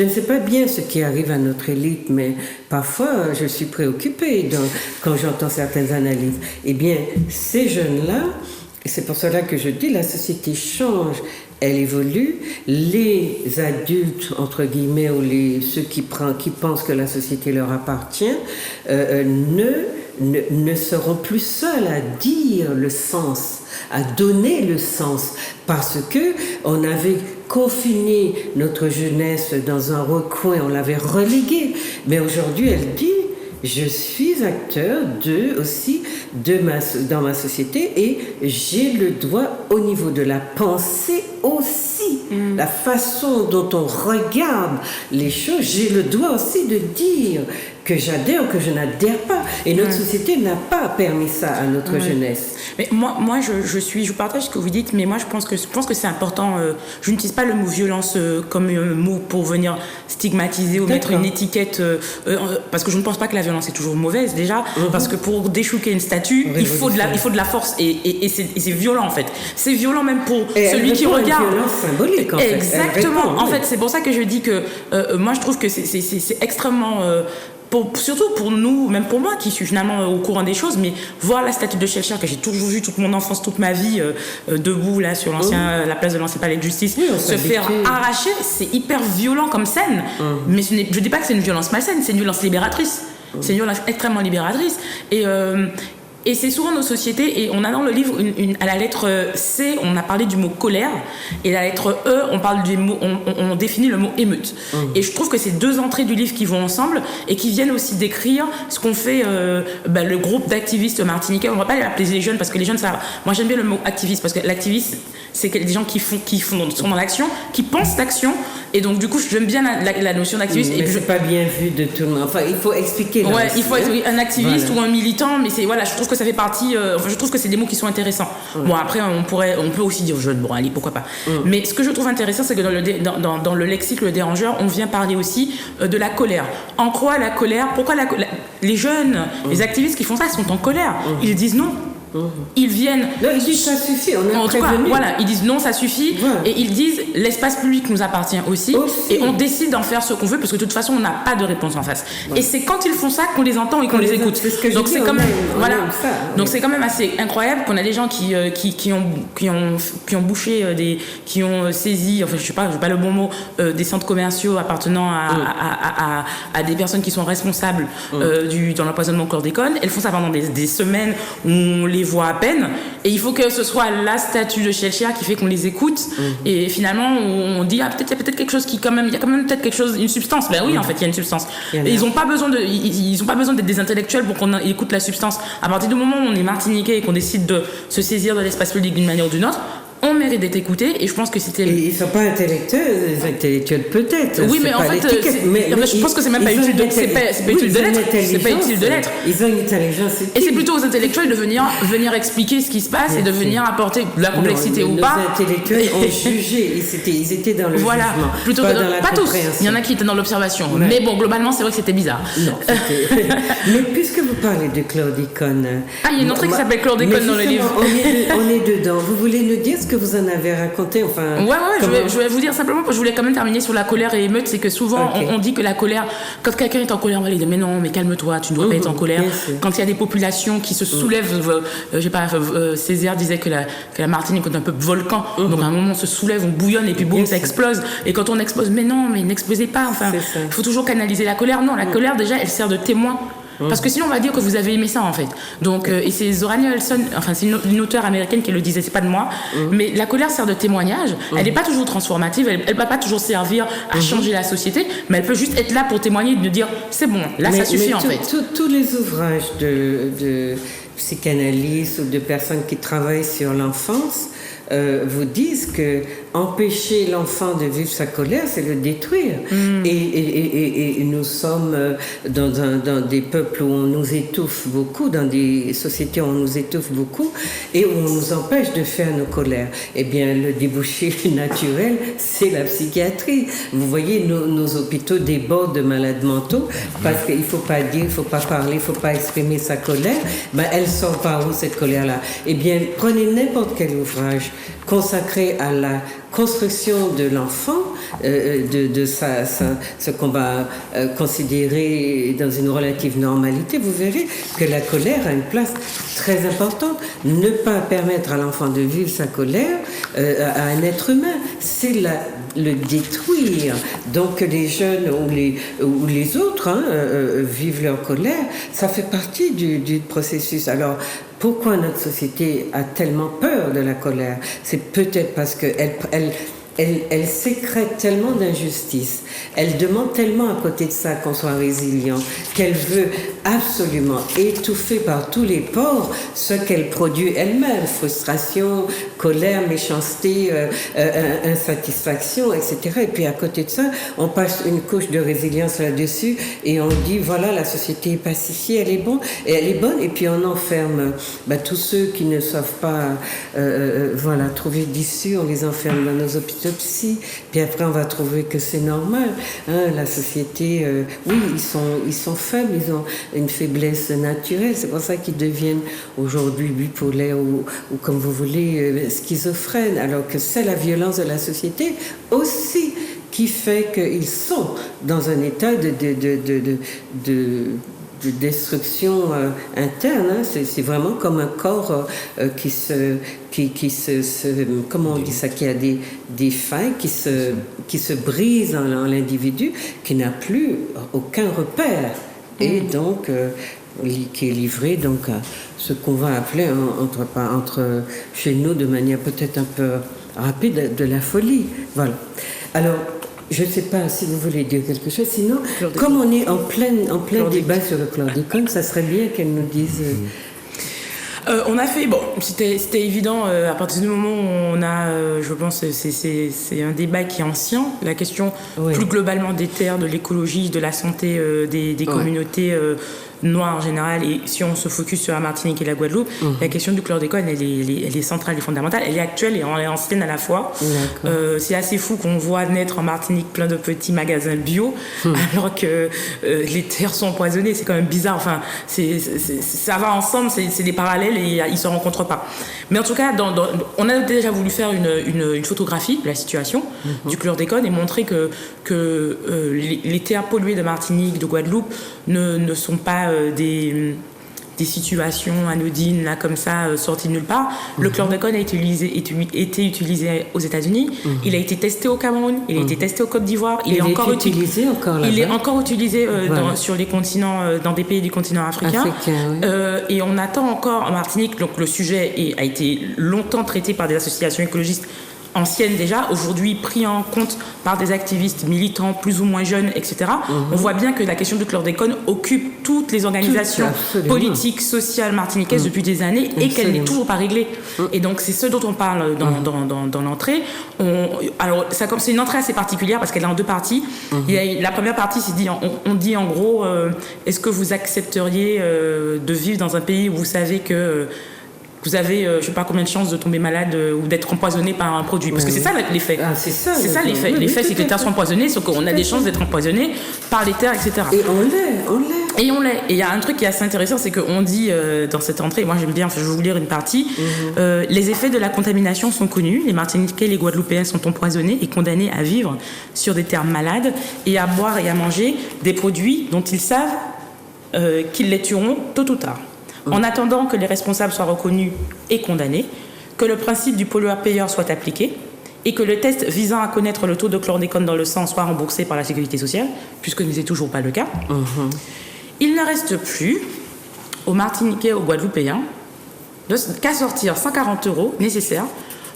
ne sais pas bien ce qui arrive à notre élite, mais parfois je suis préoccupée quand j'entends certaines analyses. Eh bien, ces jeunes-là, et c'est pour cela que je dis, la société change, elle évolue. Les adultes, entre guillemets, ou ceux qui pensent que la société leur appartient, ne seront plus seuls à dire le sens, à donner le sens, parce que on avait confiné notre jeunesse dans un recoin, on l'avait reléguée. Mais aujourd'hui, elle dit: je suis acteur dans ma société, et j'ai le droit au niveau de la pensée aussi, la façon dont on regarde les choses, j'ai le droit aussi de dire que j'adhère ou que je n'adhère pas. Et notre société n'a pas permis ça à notre jeunesse. Mais moi je partage ce que vous dites, mais moi je pense que c'est important. Je n'utilise pas le mot violence comme un mot pour venir stigmatiser ou mettre une étiquette, parce que je ne pense pas que la violence est toujours mauvaise déjà, parce que pour déchouquer une statue, il faut de la force, et c'est violent en fait. C'est violent même pour celui qui regarde. Une violence symbolique en fait. Exactement. En fait, c'est pour ça que je dis que moi je trouve que c'est extrêmement surtout pour nous, même pour moi qui suis finalement au courant des choses, mais voir la statue de Schellcher que j'ai toujours vue toute mon enfance, toute ma vie, debout là sur la place de l'ancien palais de justice, se faire arracher, c'est hyper violent comme scène. Mais je dis pas que c'est une violence malsaine, c'est une violence libératrice. C'est une violence extrêmement libératrice. Et c'est souvent nos sociétés, et on a dans le livre, à la lettre C, on a parlé du mot colère, et à la lettre E, on parle du mot, on définit le mot émeute. Et je trouve que c'est 2 entrées du livre qui vont ensemble, et qui viennent aussi décrire ce qu'on fait, le groupe d'activistes martiniquais. On ne va pas les appeler les jeunes, parce que les jeunes, ça, moi j'aime bien le mot activiste, parce que l'activiste, c'est des gens qui sont dans l'action, qui pensent l'action, et donc du coup, j'aime bien la notion d'activiste. Mais c'est pas bien vu de tout le monde. Enfin, il faut expliquer. Ouais, il faut être un activiste ou un militant, mais c'est, voilà, je trouve que ça fait partie, je trouve que c'est des mots qui sont intéressants. Bon, après, on peut aussi dire jeune, bon, allez, pourquoi pas. Mais ce que je trouve intéressant, c'est que dans le lexique, le dérangeur, on vient parler aussi de la colère. En quoi la colère, pourquoi les jeunes, les activistes qui font ça, sont en colère. Ils disent non. Ils viennent. Non, ils disent ça suffit, on est en tout cas, voilà, ils disent non, ça suffit. Voilà. Et ils disent l'espace public nous appartient aussi. Et on décide d'en faire ce qu'on veut parce que de toute façon, on n'a pas de réponse en face. Ouais. Et c'est quand ils font ça qu'on les entend et qu'on les écoute. Donc c'est quand même, voilà. Donc c'est quand même assez incroyable qu'on a des gens qui ont bouché qui ont saisi, enfin je sais pas le bon mot, des centres commerciaux appartenant à des personnes qui sont responsables dans l'empoisonnement au chlordécone. Elles font ça pendant des semaines où on les voit à peine, et il faut que ce soit la statue de Chelchia qui fait qu'on les écoute, et finalement on dit il y a peut-être quelque chose il y a quand même peut-être quelque chose, une substance. Ben oui, en fait il y a une substance, et ils ont pas besoin d'être des intellectuels pour qu'on écoute la substance. À partir du moment où on est martiniquais et qu'on décide de se saisir de l'espace public d'une manière ou d'une autre, on mérite d'être écouté, et je pense que c'était... Et ils ne sont pas intellectuels, les intellectuels peut-être. Oui, mais en fait, je pense que c'est même pas utile de l'être. C'est pas utile de l'être. Ils ont une intelligence utile. Et c'est plutôt aux intellectuels de venir expliquer ce qui se passe et de venir apporter de la complexité ou pas. Les intellectuels ont jugé, ils étaient dans le jugement, plutôt pas dans la pas tous. compréhension. Il y en a qui étaient dans l'observation. Ouais. Mais bon, globalement, c'est vrai que c'était bizarre. Non, mais puisque vous parlez de chlordécone... il y a une entrée qui s'appelle chlordécone dans le livre. On est dedans. Vous voulez nous dire ce que vous en avez raconté, enfin... Je vais vous dire simplement, je voulais quand même terminer sur la colère et émeute, c'est que souvent on dit que la colère, quand quelqu'un est en colère, on va lui dire mais non, mais calme-toi, tu ne dois pas être en colère. Quand il y a des populations qui se soulèvent, Césaire disait que la Martinique est un peu volcan, donc à un moment on se soulève, on bouillonne et puis boum, ça explose. Et quand on explose, mais non, mais n'explosez pas, enfin, il faut toujours canaliser la colère. Non, la colère déjà, elle sert de témoin. Parce que sinon on va dire que vous avez aimé ça en fait. Donc et c'est Zora Neale Hurston, enfin c'est une auteure américaine qui le disait, c'est pas de moi, mais la colère sert de témoignage. Elle n'est pas toujours transformative, elle va pas toujours servir à changer la société, mais elle peut juste être là pour témoigner, de dire c'est bon, là ça suffit en fait. Tous les ouvrages de psychanalystes ou de personnes qui travaillent sur l'enfance vous disent que empêcher l'enfant de vivre sa colère, c'est le détruire. Et nous sommes dans des peuples où on nous étouffe beaucoup, dans des sociétés où on nous étouffe beaucoup, et où on nous empêche de faire nos colères. Eh bien, le débouché naturel, c'est la psychiatrie. Vous voyez, nos hôpitaux débordent de malades mentaux, parce qu'il ne faut pas dire, il ne faut pas parler, il ne faut pas exprimer sa colère. Ben, elle sort par où, cette colère-là? Eh bien, prenez n'importe quel ouvrage consacré à la construction de l'enfant, ce qu'on va considérer dans une relative normalité, vous verrez que la colère a une place très importante. Ne pas permettre à l'enfant de vivre sa colère à un être humain, c'est le détruire. Donc que les jeunes ou les autres vivent leur colère, ça fait partie du processus. Alors, pourquoi notre société a tellement peur de la colère? C'est peut-être parce qu'elle sécrète tellement d'injustice, elle demande tellement à côté de ça qu'on soit résilient, qu'elle veut absolument étouffer par tous les pores ce qu'elle produit elle-même, frustration, colère, méchanceté, insatisfaction, etc. Et puis à côté de ça, on passe une couche de résilience là-dessus et on dit voilà, la société est pacifiée, elle est bonne, et puis on enferme tous ceux qui ne savent pas trouver d'issue, on les enferme dans nos hôpitaux psy, puis après on va trouver que c'est normal, la société, oui, ils sont faibles, ils ont une faiblesse naturelle, c'est pour ça qu'ils deviennent aujourd'hui bipolaires ou comme vous voulez, schizophrènes, alors que c'est la violence de la société aussi qui fait qu'ils sont dans un état de destruction interne. C'est vraiment comme un corps qui se comment on dit ça, qui a des failles, qui se brise en l'individu, qui n'a plus aucun repère. et donc qui est livré donc à ce qu'on va appeler entre chez nous de manière peut-être un peu rapide de la folie. Voilà. Alors, je ne sais pas si vous voulez dire quelque chose, sinon, comme on est en plein débat sur le chlordécone, ça serait bien qu'elle nous dise... On a fait, c'était évident à partir du moment où on a, je pense, c'est un débat qui est ancien, la question plus globalement des terres, de l'écologie, de la santé des communautés noires en général, et si on se focus sur la Martinique et la Guadeloupe, la question du chlordécone, elle est centrale et fondamentale, elle est actuelle et elle est ancienne à la fois. C'est assez fou qu'on voit naître en Martinique plein de petits magasins bio, alors que les terres sont empoisonnées, c'est quand même bizarre, enfin, ça va ensemble, c'est des parallèles et ils se rencontrent pas. Mais en tout cas, on a déjà voulu faire une photographie de la situation du chlordécone et montrer que les terres polluées de Martinique, de Guadeloupe ne sont pas des situations anodines là comme ça sorties de nulle part. Le chlordécone a été utilisé aux États-Unis, il a été testé au Cameroun, il a été testé au Côte d'Ivoire, il est encore utilisé sur les continents, dans des pays du continent africain. Et on attend encore en Martinique, donc le sujet a été longtemps traité par des associations écologistes anciennes déjà, aujourd'hui pris en compte par des activistes militants plus ou moins jeunes, etc. On voit bien que la question du chlordécone occupe toutes les organisations politiques, sociales martiniquaises depuis des années et qu'elle n'est toujours pas réglée. Et donc c'est ce dont on parle dans l'entrée. Alors comme c'est une entrée assez particulière parce qu'elle est en deux parties. La première partie, on dit en gros, est-ce que vous accepteriez de vivre dans un pays où vous savez que vous avez, je ne sais pas combien de chances de tomber malade ou d'être empoisonné par un produit. Parce que c'est ça l'effet. C'est ça l'effet. L'effet, c'est que les terres sont empoisonnées, sauf qu'on a des chances d'être empoisonné par les terres, etc. Et on l'est. Et il y a un truc qui est assez intéressant, c'est qu'on dit dans cette entrée, moi j'aime bien, je vais vous lire une partie, les effets de la contamination sont connus, les Martiniquais et les Guadeloupéens sont empoisonnés et condamnés à vivre sur des terres malades et à boire et à manger des produits dont ils savent qu'ils les tueront tôt ou tard. En attendant que les responsables soient reconnus et condamnés, que le principe du pollueur-payeur soit appliqué et que le test visant à connaître le taux de chlordécone dans le sang soit remboursé par la sécurité sociale, puisque ce n'est toujours pas le cas, il ne reste plus aux Martiniquais et aux Guadeloupéens qu'à sortir 140 € nécessaires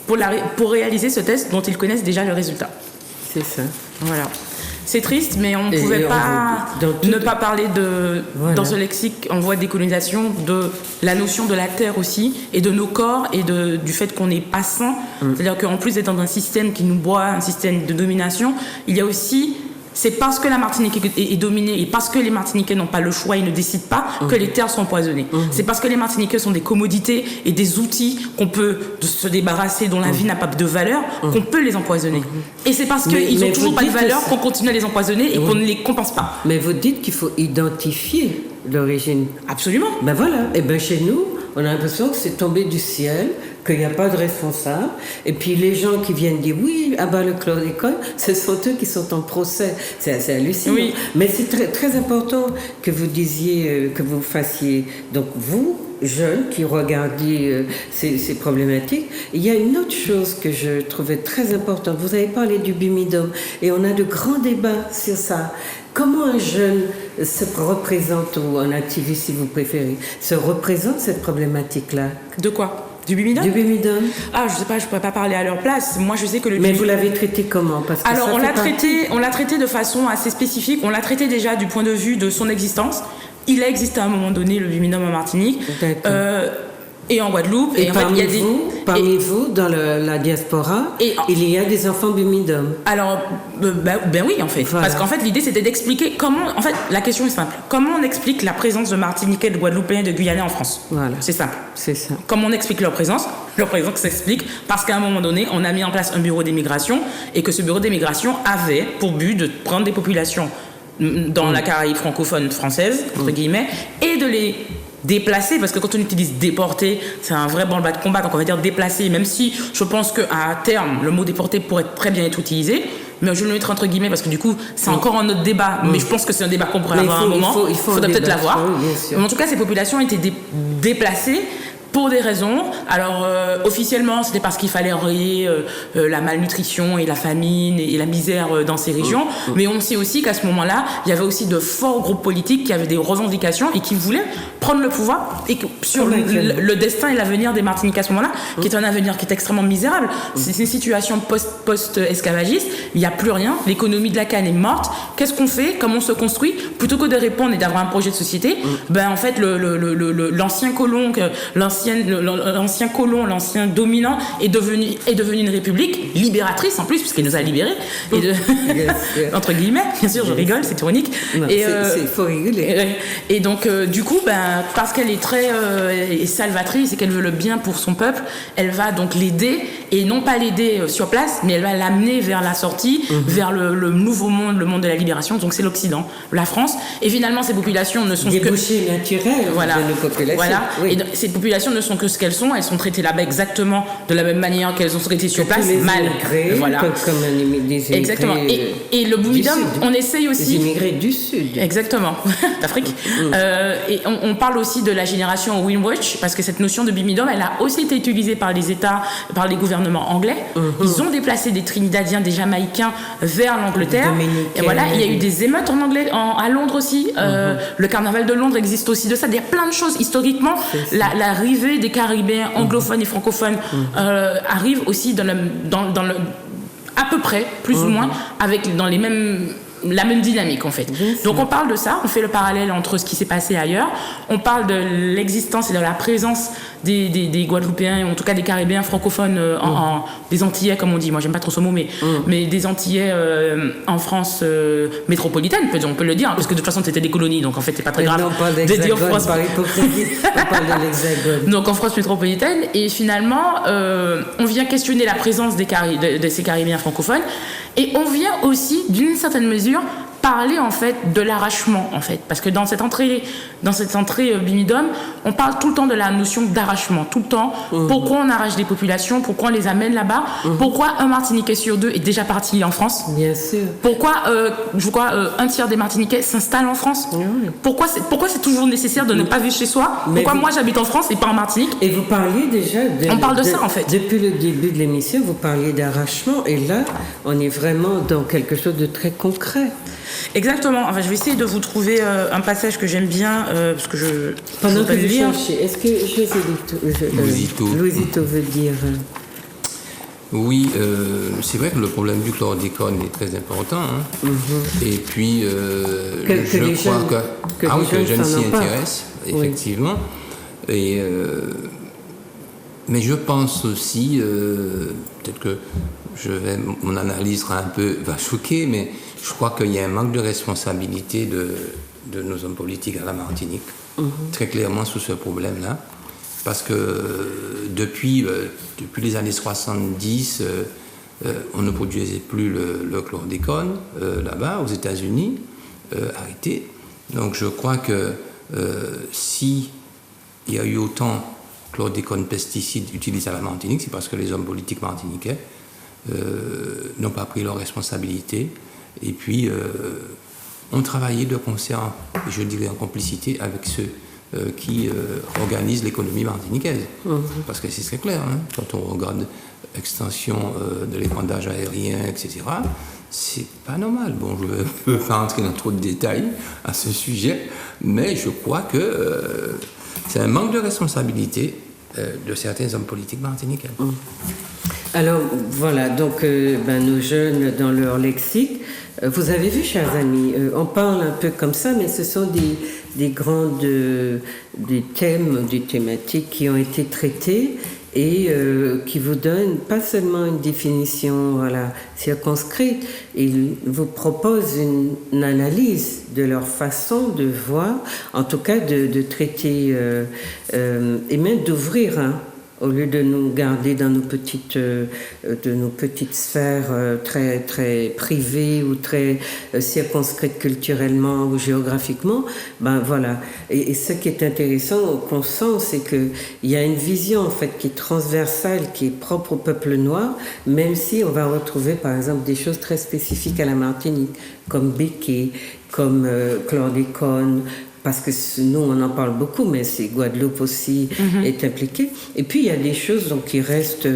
pour réaliser ce test dont ils connaissent déjà le résultat. C'est ça. Voilà. C'est triste, mais on ne pouvait pas ne pas parler dans ce lexique en voie de décolonisation, de la notion de la terre aussi, et de nos corps, et du fait qu'on n'est pas sain. C'est-à-dire qu'en plus d'être dans un système qui nous boit, un système de domination, il y a aussi... C'est parce que la Martinique est dominée et parce que les Martiniquais n'ont pas le choix, ils ne décident pas, que les terres sont empoisonnées. C'est parce que les Martiniquais sont des commodités et des outils qu'on peut se débarrasser, dont la vie n'a pas de valeur, qu'on peut les empoisonner. Et c'est parce qu'ils n'ont toujours pas de valeur qu'on continue à les empoisonner et qu'on ne les compense pas. Mais vous dites qu'il faut identifier l'origine. Absolument. Ben voilà. Et bien chez nous, on a l'impression que c'est tombé du ciel, qu'il n'y a pas de responsable. Et puis les gens qui viennent dire oui, le chlordécone, ce sont eux qui sont en procès. C'est assez hallucinant. Oui. Mais c'est très, très important que vous disiez, que vous fassiez. Donc vous, jeunes qui regardiez ces problématiques, il y a une autre chose que je trouvais très importante. Vous avez parlé du bimidum et on a de grands débats sur ça. Comment un jeune se représente, ou un activiste si vous préférez, se représente cette problématique-là? De quoi? Du bimidum? Du bimidum. Ah, je sais pas, je pourrais pas parler à leur place. Moi, je sais que Mais vous l'avez traité comment? Parce que alors, on l'a traité de façon assez spécifique. On l'a traité déjà du point de vue de son existence. Il a existé à un moment donné, le bimidum en Martinique. Et en Guadeloupe. Et en fait, parmi vous, dans la diaspora, il y a des enfants bimidum. Alors, ben oui, en fait. Voilà. Parce qu'en fait, l'idée, c'était d'expliquer comment... En fait, la question est simple. Comment on explique la présence de Martiniquais, de Guadeloupéens, de Guyanais en France? Voilà. C'est simple. C'est ça. Comment on explique leur présence? Leur présence s'explique parce qu'à un moment donné, on a mis en place un bureau d'émigration et que ce bureau d'émigration avait pour but de prendre des populations dans la Caraïbe francophone française, entre guillemets, et de les déplacer, parce que quand on utilise déporter, c'est un vrai branle-bas de combat, donc on va dire déplacer, même si je pense qu'à terme, le mot déporter pourrait très bien être utilisé, mais je le mettrai entre guillemets parce que du coup, c'est encore un autre débat, mais je pense que c'est un débat qu'on pourrait avoir à un moment, il faudrait peut-être l'avoir. Mais en tout cas, ces populations étaient déplacées pour des raisons. Alors, officiellement, c'était parce qu'il fallait enrayer la malnutrition et la famine et la misère dans ces régions. Mais on sait aussi qu'à ce moment-là, il y avait aussi de forts groupes politiques qui avaient des revendications et qui voulaient prendre le pouvoir et sur le destin et l'avenir des Martiniquais à ce moment-là, qui est un avenir qui est extrêmement misérable. C'est une situation post-esclavagiste. Il n'y a plus rien. L'économie de la canne est morte. Qu'est-ce qu'on fait? Comment on se construit? Plutôt que de répondre et d'avoir un projet de société, ben en fait, l'ancien colon, l'ancien dominant est devenu une république libératrice en plus, puisqu'il nous a libérés. Entre guillemets, bien sûr, je rigole, c'est ironique. Non, il faut rigoler. Et donc, du coup, ben, parce qu'elle est très salvatrice et qu'elle veut le bien pour son peuple, elle va donc l'aider, et non pas l'aider sur place, mais elle va l'amener vers la sortie, vers le nouveau monde, le monde de la libération. Donc c'est l'Occident, la France. Et finalement, ces populations ne sont débouchés naturels de nos populations. Voilà. Oui. Et donc, ces populations ne sont que ce qu'elles sont. Elles sont traitées là-bas exactement de la même manière qu'elles sont traitées sur place, mal. Voilà. Comme des immigrés. Exactement. Et le Bumidum, on essaye aussi. Des immigrés du Sud. Exactement. D'Afrique. Et on parle aussi de la génération Windwatch, parce que cette notion de Bumidum, elle a aussi été utilisée par les États, par les gouvernements anglais. Ils ont déplacé des Trinidadiens, des Jamaïcains vers l'Angleterre. Et voilà, il y a eu des émeutes en anglais, à Londres aussi. Le carnaval de Londres existe aussi de ça. Il y a plein de choses. Historiquement, l'arrivée des Caribéens anglophones et francophones arrive aussi à peu près, plus ou moins, dans la même dynamique en fait. Donc on parle de ça, on fait le parallèle entre ce qui s'est passé ailleurs, on parle de l'existence et de la présence des Guadeloupéens, en tout cas des Caribéens francophones, des Antillais comme on dit, moi j'aime pas trop ce mot, mais des Antillais en France métropolitaine, on peut le dire, parce que de toute façon c'était des colonies, donc en fait c'est pas très grave. Non, pas d'Hexagone, par hypocrisie, on parle de l'Hexagone. Donc en France métropolitaine, et finalement on vient questionner la présence de ces Caribéens francophones, et on vient aussi d'une certaine mesure parler en fait de l'arrachement en fait, parce que dans cette entrée Bumidum, on parle tout le temps de la notion d'arrachement, tout le temps. Pourquoi on arrache des populations, pourquoi on les amène là-bas, pourquoi un Martiniquais sur deux est déjà parti en France, bien sûr. Pourquoi un tiers des Martiniquais s'installent en France, pourquoi c'est toujours nécessaire de ne pas vivre chez soi, pourquoi moi j'habite en France et pas en Martinique. Et vous parliez déjà on parle de ça en fait. Depuis le début de l'émission, vous parliez d'arrachement, et là on est vraiment dans quelque chose de très concret. Exactement. Enfin, je vais essayer de vous trouver un passage que j'aime bien, parce que pendant que vous cherchez, est-ce que Louisito veut dire Oui, c'est vrai que le problème du chlordécone est très important. Et puis, je crois que les jeunes s'y intéressent, effectivement. Et, mais je pense aussi, peut-être que mon analyse va choquer, mais je crois qu'il y a un manque de responsabilité de nos hommes politiques à la Martinique, très clairement sur ce problème-là. Parce que depuis les années 70, on ne produisait plus le chlordécone là-bas, aux États-Unis, arrêté. Donc je crois que si il y a eu autant de chlordécone pesticides utilisés à la Martinique, c'est parce que les hommes politiques martiniquais n'ont pas pris leurs responsabilités. Et puis, on travaillait de concert, je dirais en complicité, avec ceux qui organisent l'économie martiniquaise. Parce que c'est très clair, quand on regarde l'extension de l'épandage aérien, etc., c'est pas normal. Bon, je ne veux pas entrer dans trop de détails à ce sujet, mais je crois que c'est un manque de responsabilité de certains hommes politiques martiniquais. Alors, voilà, donc nos jeunes, dans leur lexique, vous avez vu, chers amis, on parle un peu comme ça, mais ce sont des thèmes, des thématiques qui ont été traités et qui vous donnent pas seulement une définition circonscrite, ils vous proposent une analyse de leur façon de voir, en tout cas de traiter et même d'ouvrir, au lieu de nous garder dans nos petites sphères très très privées ou très circonscrites culturellement ou géographiquement, voilà. Et ce qui est intéressant qu'on sent, c'est que il y a une vision en fait qui est transversale, qui est propre au peuple noir, même si on va retrouver par exemple des choses très spécifiques à la Martinique, comme béquet, comme chlordécone, parce que nous, on en parle beaucoup, mais c'est Guadeloupe aussi est impliquée. Et puis, il y a des choses donc, qui restent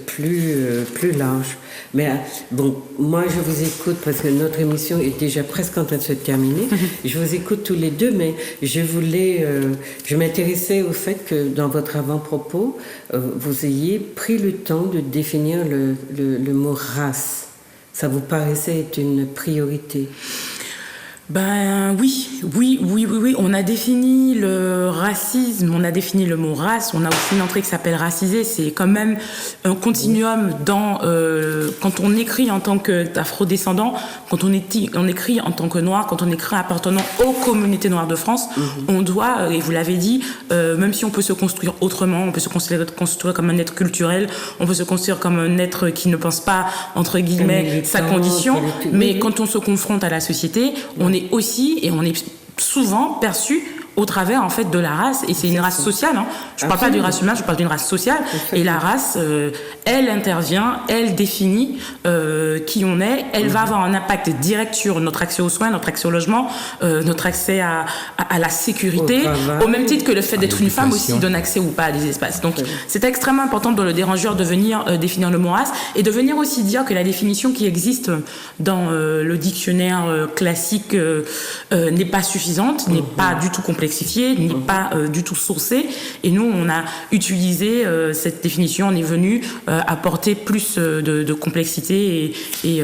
plus larges. Mais bon, moi, je vous écoute parce que notre émission est déjà presque en train de se terminer. Je vous écoute tous les deux, mais je m'intéressais au fait que dans votre avant-propos, vous ayez pris le temps de définir le mot race. Ça vous paraissait être une priorité? Ben oui. On a défini le racisme, on a défini le mot race, on a aussi une entrée qui s'appelle racisé. C'est quand même un continuum dans quand on écrit en tant qu'afro-descendant, quand on écrit en tant que noir, quand on écrit appartenant aux communautés noires de France, on doit, et vous l'avez dit, même si on peut se construire autrement, on peut se construire comme un être culturel, on peut se construire comme un être qui ne pense pas entre guillemets sa condition, mais quand on se confronte à la société, on est aussi, et on est souvent perçu au travers en fait de la race, et c'est une race sociale, hein. Je parle pas d'une race humaine, je parle d'une race sociale. Et la race, elle intervient, elle définit qui on est, elle va avoir un impact direct sur notre accès aux soins, notre accès au logement, notre accès à la sécurité, au même titre que le fait d'être une femme aussi donne accès ou pas à des espaces. Donc c'est extrêmement important dans le dérangeur de venir définir le mot race, et de venir aussi dire que la définition qui existe dans le dictionnaire classique n'est pas suffisante, n'est pas du tout complexifiée, n'est pas du tout sourcée, et nous on a utilisé cette définition, on est venu apporter plus de complexité et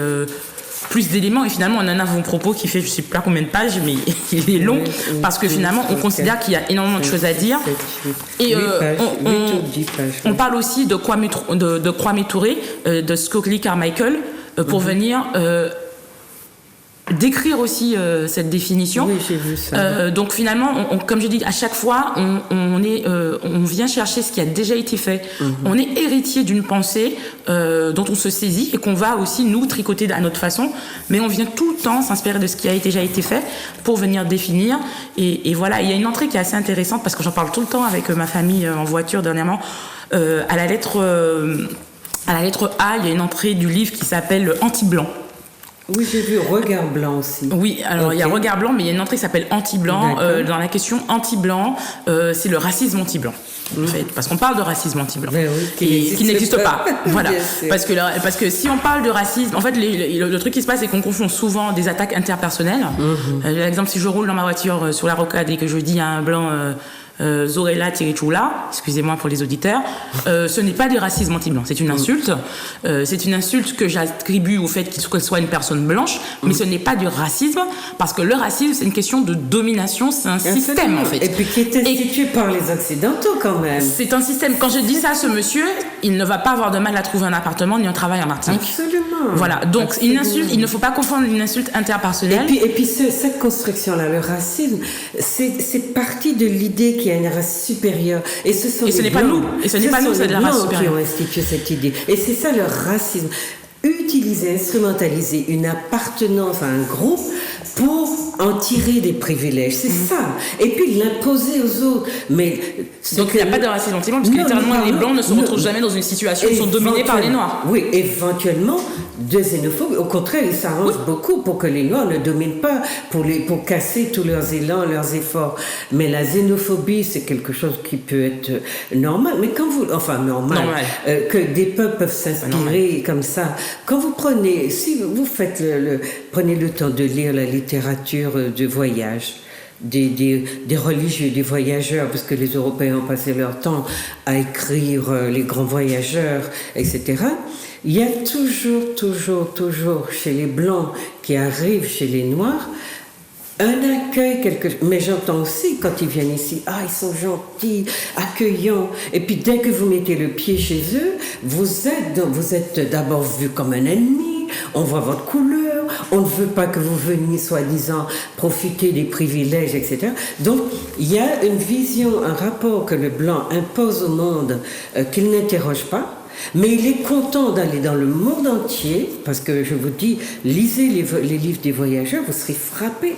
plus d'éléments, et finalement on a un avant-propos qui fait je sais pas combien de pages, mais il est long, parce que finalement on considère qu'il y a énormément de choses à dire, et on parle aussi de Kwame Touré, de Stokely Carmichael, pour venir décrire aussi cette définition. Oui, j'ai vu ça. Donc finalement, comme je dis, à chaque fois, on vient chercher ce qui a déjà été fait. On est héritier d'une pensée dont on se saisit, et qu'on va aussi nous tricoter à notre façon, mais on vient tout le temps s'inspirer de ce qui a déjà été fait pour venir définir. Et voilà, il y a une entrée qui est assez intéressante, parce que j'en parle tout le temps avec ma famille en voiture dernièrement. À la lettre A, il y a une entrée du livre qui s'appelle Anti-blanc. Oui, j'ai vu Regard blanc aussi. Oui, alors il y a Regard blanc, mais il y a une entrée qui s'appelle Anti-blanc. Dans la question anti-blanc, c'est le racisme anti-blanc. En fait, parce qu'on parle de racisme anti-blanc, qui n'existe pas. Voilà. Parce que si on parle de racisme, en fait, le truc qui se passe, c'est qu'on confond souvent des attaques interpersonnelles. Par exemple, si je roule dans ma voiture sur la rocade et que je dis à un blanc Zorella Tirichula, excusez-moi pour les auditeurs, ce n'est pas du racisme anti-blanc, c'est une insulte. C'est une insulte que j'attribue au fait qu'elle soit une personne blanche, mais ce n'est pas du racisme, parce que le racisme, c'est une question de domination, c'est un système en fait. Et puis qui est institué par les Occidentaux quand même. C'est un système. Quand je dis ça à ce monsieur, il ne va pas avoir de mal à trouver un appartement ni un travail en Martinique. Absolument. Voilà, donc une insulte, il ne faut pas confondre une insulte interpersonnelle. Et puis cette construction-là, le racisme, c'est parti de l'idée qu'il y a une race supérieure. Et ce n'est pas nous. Et ce n'est pas nous, c'est de la race supérieure. Qui ont institué cette idée. Et c'est ça le racisme. Utiliser, instrumentaliser une appartenance à un groupe pour en tirer des privilèges. C'est ça. Et puis l'imposer aux autres. Mais donc il n'y a pas de racisme anti-blanc, parce que littéralement les blancs ne se retrouvent jamais dans une situation où ils sont dominés par les noirs. Oui, éventuellement de xénophobie. Au contraire, ils s'arrangent beaucoup pour que les noirs ne dominent pas, pour casser tous leurs élans, leurs efforts. Mais la xénophobie, c'est quelque chose qui peut être normal. Mais quand vous... Enfin, normal. Que des peuples peuvent s'inspirer comme ça. Quand vous prenez... Si vous faites prenez le temps de lire la littérature de voyage, des religieux, des voyageurs, parce que les Européens ont passé leur temps à écrire les grands voyageurs, etc. Il y a toujours chez les Blancs qui arrivent chez les Noirs un accueil, mais j'entends aussi quand ils viennent ici, ils sont gentils, accueillants, et puis dès que vous mettez le pied chez eux, vous êtes d'abord vu comme un ennemi, on voit votre couleur, on ne veut pas que vous veniez soi-disant profiter des privilèges, etc. Donc il y a une vision, un rapport que le blanc impose au monde qu'il n'interroge pas. Mais il est content d'aller dans le monde entier, parce que je vous dis, lisez les livres des voyageurs, vous serez frappés.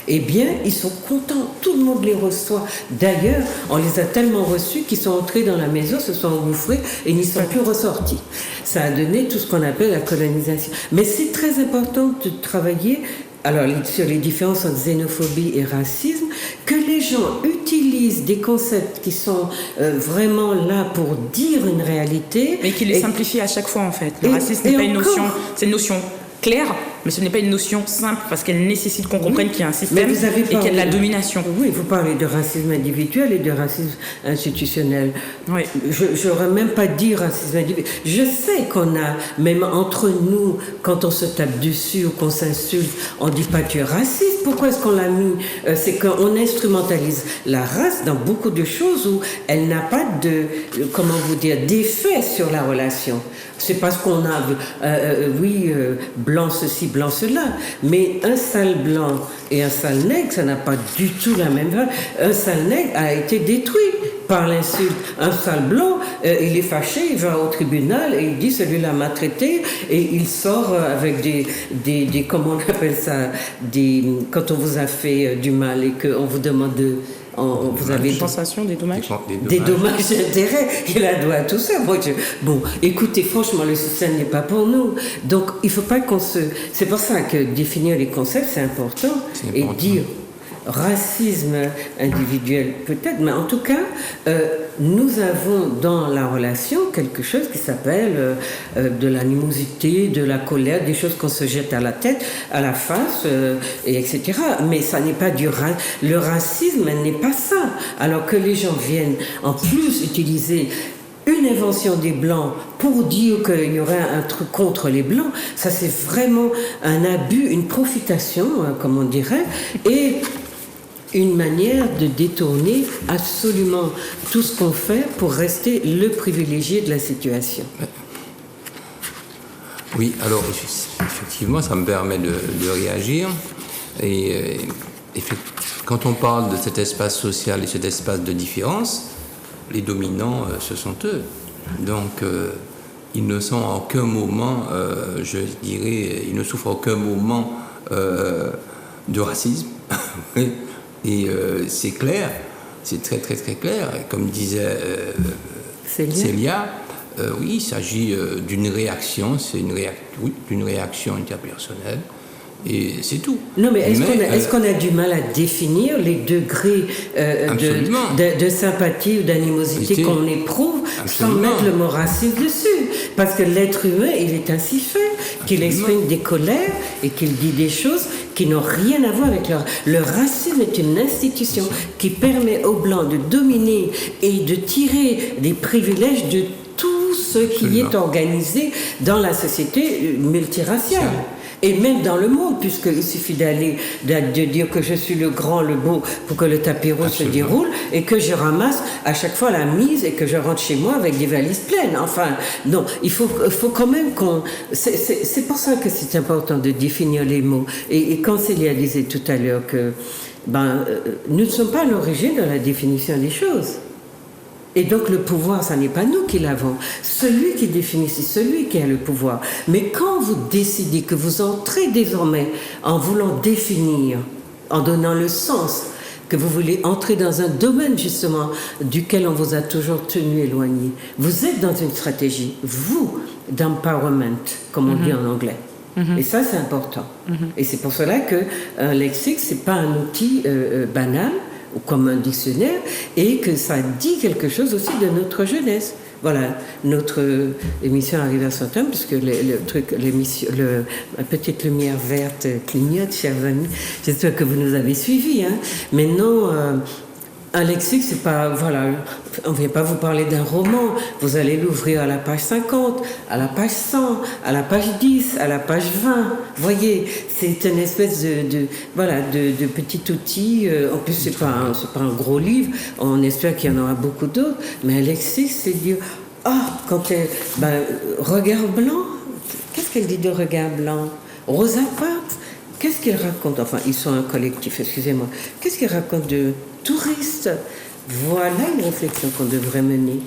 Eh bien, ils sont contents, tout le monde les reçoit. D'ailleurs, on les a tellement reçus qu'ils sont entrés dans la maison, se sont engouffrés et n'y sont plus ressortis. Ça a donné tout ce qu'on appelle la colonisation. Mais c'est très important de travailler alors sur les différences entre xénophobie et racisme, que les gens utilisent des concepts qui sont vraiment là pour dire une réalité. Mais qui les simplifient à chaque fois, en fait. Le racisme n'est pas une notion, c'est une notion claire, mais ce n'est pas une notion simple parce qu'elle nécessite qu'on comprenne qu'il y a un système et qu'il y a de la domination. Oui, vous parlez de racisme individuel et de racisme institutionnel. Oui. Je n'aurais même pas dit racisme individuel. Je sais qu'on a, même entre nous, quand on se tape dessus ou qu'on s'insulte, on ne dit pas tu es raciste. Pourquoi est-ce qu'on l'a mis? C'est qu'on instrumentalise la race dans beaucoup de choses où elle n'a pas d'effet sur la relation. C'est parce qu'on a, blanc ceci, blanc cela. Mais un sale blanc et un sale nègre, ça n'a pas du tout la même valeur. Un sale nègre a été détruit par l'insulte. Un sale blanc, il est fâché, il va au tribunal et il dit celui-là m'a traité et il sort avec des comment on appelle ça, quand on vous a fait du mal et qu'on vous demande vous avez des compensations, des dommages. Des dommages d'intérêt, il a droit à tout ça. Bon, écoutez, franchement, le système n'est pas pour nous. Donc, il ne faut pas qu'on se... C'est pour ça que définir les concepts, c'est important. Et dire racisme individuel, peut-être, mais en tout cas, nous avons dans la relation quelque chose qui s'appelle de l'animosité, de la colère, des choses qu'on se jette à la tête, à la face, etc. Mais ça n'est pas le racisme n'est pas ça. Alors que les gens viennent en plus utiliser une invention des Blancs pour dire qu'il y aurait un truc contre les Blancs, ça c'est vraiment un abus, une profitation, comme on dirait, et une manière de détourner absolument tout ce qu'on fait pour rester le privilégié de la situation. Oui, alors effectivement, ça me permet de réagir. Et quand on parle de cet espace social et cet espace de différence, les dominants, ce sont eux. Donc, ils ne sont à aucun moment, je dirais, ils ne souffrent à aucun moment de racisme. Et c'est clair, c'est très très très clair. Comme disait Célia, oui, il s'agit d'une réaction, d'une réaction interpersonnelle. Et c'est tout. Non, mais est-ce qu'on a du mal à définir les degrés de sympathie ou d'animosité qu'on éprouve sans mettre le mot racisme dessus? Parce que l'être humain, il est ainsi fait, qu'il exprime des colères et qu'il dit des choses qui n'ont rien à voir avec le racisme est une institution qui permet aux Blancs de dominer et de tirer des privilèges de tout ce qui est organisé dans la société multiraciale. Et même dans le monde, puisqu'il suffit de dire que je suis le grand, le beau, pour que le tapis rouge se déroule, et que je ramasse à chaque fois la mise et que je rentre chez moi avec des valises pleines. Enfin, non, il faut quand même qu'on... C'est pour ça que c'est important de définir les mots. Et quand Célia disait tout à l'heure que nous ne sommes pas à l'origine de la définition des choses. Et donc le pouvoir, ça n'est pas nous qui l'avons. Celui qui définit, c'est celui qui a le pouvoir. Mais quand vous décidez que vous entrez désormais en voulant définir, en donnant le sens, que vous voulez entrer dans un domaine justement duquel on vous a toujours tenu éloigné, vous êtes dans une stratégie, vous, d'empowerment, comme on dit en anglais. Et ça, c'est important. Et c'est pour cela qu'un lexique, c'est pas un outil banal, ou comme un dictionnaire, et que ça dit quelque chose aussi de notre jeunesse. Voilà, notre émission arrive à son terme, puisque la petite lumière verte clignote, chers amis. J'espère que vous nous avez suivis. Maintenant, un lexique, c'est pas... Voilà, on ne vient pas vous parler d'un roman. Vous allez l'ouvrir à la page 50, à la page 100, à la page 10, à la page 20. Vous voyez, c'est une espèce de petit outil. En plus, c'est pas un gros livre. On espère qu'il y en aura beaucoup d'autres. Mais un lexique, c'est dire... regard blanc. Qu'est-ce qu'elle dit de regard blanc? Rosa Parks. Qu'est-ce qu'il raconte? Enfin, ils sont un collectif, excusez-moi. Qu'est-ce qu'il raconte de touristes? Voilà une réflexion qu'on devrait mener.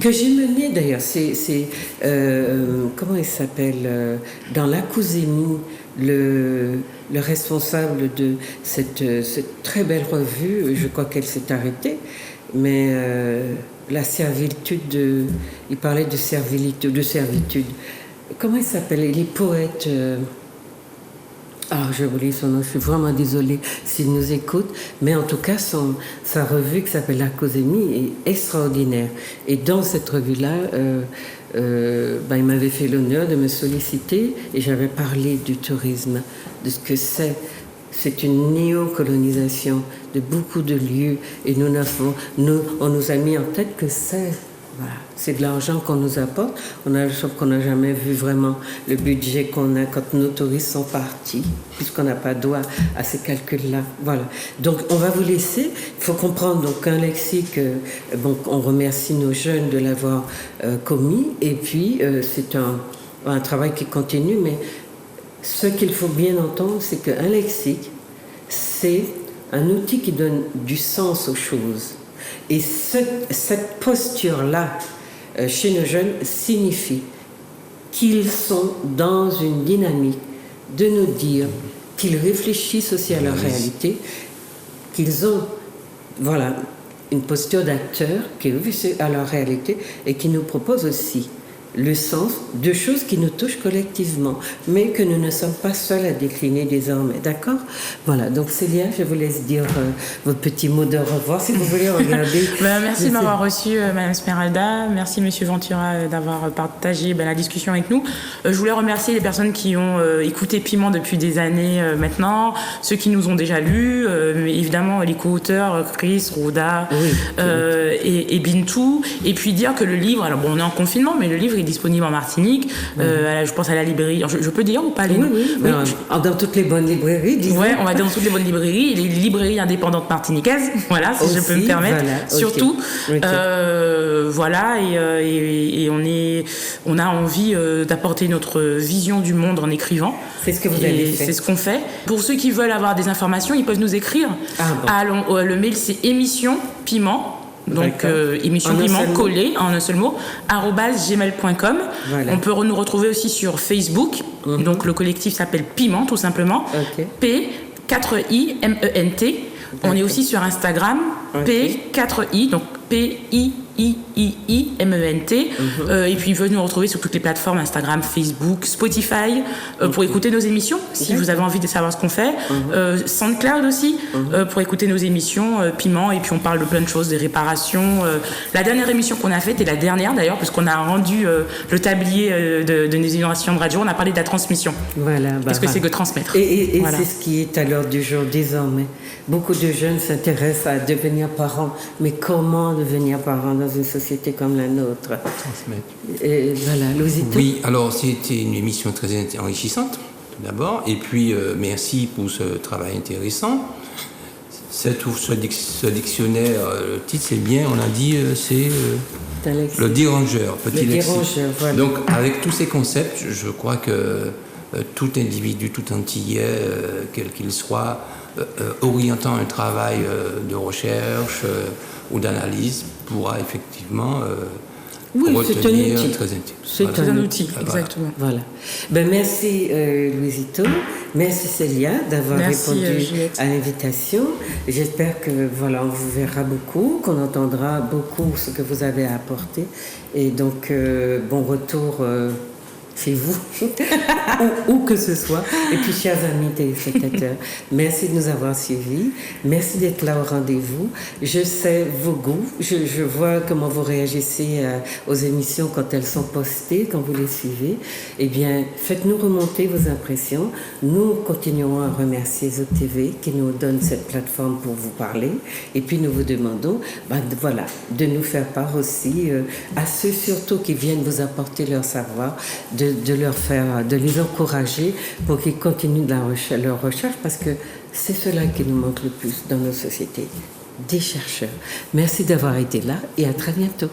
Que j'ai menée d'ailleurs. Comment il s'appelle? Dans l'Acousémie, le responsable de cette très belle revue, je crois qu'elle s'est arrêtée, mais la servitude, il parlait de servitude. Comment il s'appelle? Les poètes... Alors, j'ai oublié son nom, je suis vraiment désolée s'il nous écoute, mais en tout cas, sa revue qui s'appelle L'Arcosémie est extraordinaire. Et dans cette revue-là, il m'avait fait l'honneur de me solliciter et j'avais parlé du tourisme, de ce que c'est. C'est une néocolonisation de beaucoup de lieux et on nous a mis en tête que c'est de l'argent qu'on nous apporte. On a l'impression qu'on n'a jamais vu vraiment le budget qu'on a quand nos touristes sont partis, puisqu'on n'a pas droit à ces calculs-là. Voilà. Donc, on va vous laisser. Il faut comprendre donc qu'un lexique, on remercie nos jeunes de l'avoir commis. Et puis, c'est un travail qui continue. Mais ce qu'il faut bien entendre, c'est qu'un lexique, c'est un outil qui donne du sens aux choses. Et cette posture-là, chez nos jeunes, signifie qu'ils sont dans une dynamique de nous dire qu'ils réfléchissent aussi à leur réalité, qu'ils ont, une posture d'acteur qui réfléchit à leur réalité et qui nous propose aussi le sens de choses qui nous touchent collectivement, mais que nous ne sommes pas seuls à décliner désormais, d'accord ? Voilà, donc Célia, je vous laisse dire votre petit mot de revoir, si vous voulez regarder. Merci de m'avoir reçu, Madame Smeralda. Merci, Monsieur Ventura, d'avoir partagé la discussion avec nous. Je voulais remercier les personnes qui ont écouté Piment depuis des années maintenant, ceux qui nous ont déjà lus, mais évidemment les co-auteurs, Chris, Rhoda et Bintou, et puis dire que le livre, alors on est en confinement, mais le livre est disponible en Martinique, je pense à la librairie. Je peux dire ou pas les noms ? Oui. Dans toutes les bonnes librairies, disons. Ouais, on va dire dans toutes les bonnes librairies, les librairies indépendantes martiniquaises, voilà, si je peux me permettre, surtout. Et on a envie d'apporter notre vision du monde en écrivant. C'est ce que vous avez fait. C'est ce qu'on fait. Pour ceux qui veulent avoir des informations, ils peuvent nous écrire. Le mail, c'est émission-piment. Donc, émission piment collé en un seul mot, @gmail.com. Voilà. On peut nous retrouver aussi sur Facebook. Donc, le collectif s'appelle Piment, tout simplement. P4IMENT. On est aussi sur Instagram, P4I, donc PIIIIMENT. Et puis, ils veulent nous retrouver sur toutes les plateformes Instagram, Facebook, Spotify, pour écouter nos émissions, si vous avez envie de savoir ce qu'on fait. SoundCloud aussi, pour écouter nos émissions, Piment. Et puis, on parle de plein de choses, des réparations. La dernière émission qu'on a faite, et la dernière d'ailleurs, puisqu'on a rendu le tablier de nos innovations de radio, on a parlé de la transmission. Voilà. Qu'est-ce que c'est que transmettre ? Et c'est ce qui est à l'ordre du jour désormais. Beaucoup de jeunes s'intéressent à devenir parents, mais comment devenir parents dans une société comme la nôtre ? Transmettre. Et voilà, Louisito. Oui, alors c'était une émission très enrichissante, tout d'abord, et puis merci pour ce travail intéressant. Ce dictionnaire, le titre c'est bien, on a dit, c'est le dérangeur, petit lexique. Voilà. Donc avec tous ces concepts, je crois que tout individu, tout antillais, quel qu'il soit, orientant un travail de recherche ou d'analyse pourra effectivement retenir très intime. C'est un outil, exactement. Voilà. Merci Louisito, merci Célia d'avoir répondu à l'invitation. J'espère que on vous verra beaucoup, qu'on entendra beaucoup ce que vous avez à apporter. Et donc bon retour chez vous, où que ce soit. Et puis, chers amis téléspectateurs, merci de nous avoir suivis. Merci d'être là au rendez-vous. Je sais vos goûts. Je vois comment vous réagissez aux émissions quand elles sont postées, quand vous les suivez. Eh bien, faites-nous remonter vos impressions. Nous continuerons à remercier Zouk TV qui nous donne cette plateforme pour vous parler. Et puis, nous vous demandons, de nous faire part aussi à ceux surtout qui viennent vous apporter leur savoir, de les encourager pour qu'ils continuent leur recherche, parce que c'est cela qui nous manque le plus dans nos sociétés, des chercheurs. Merci d'avoir été là et à très bientôt.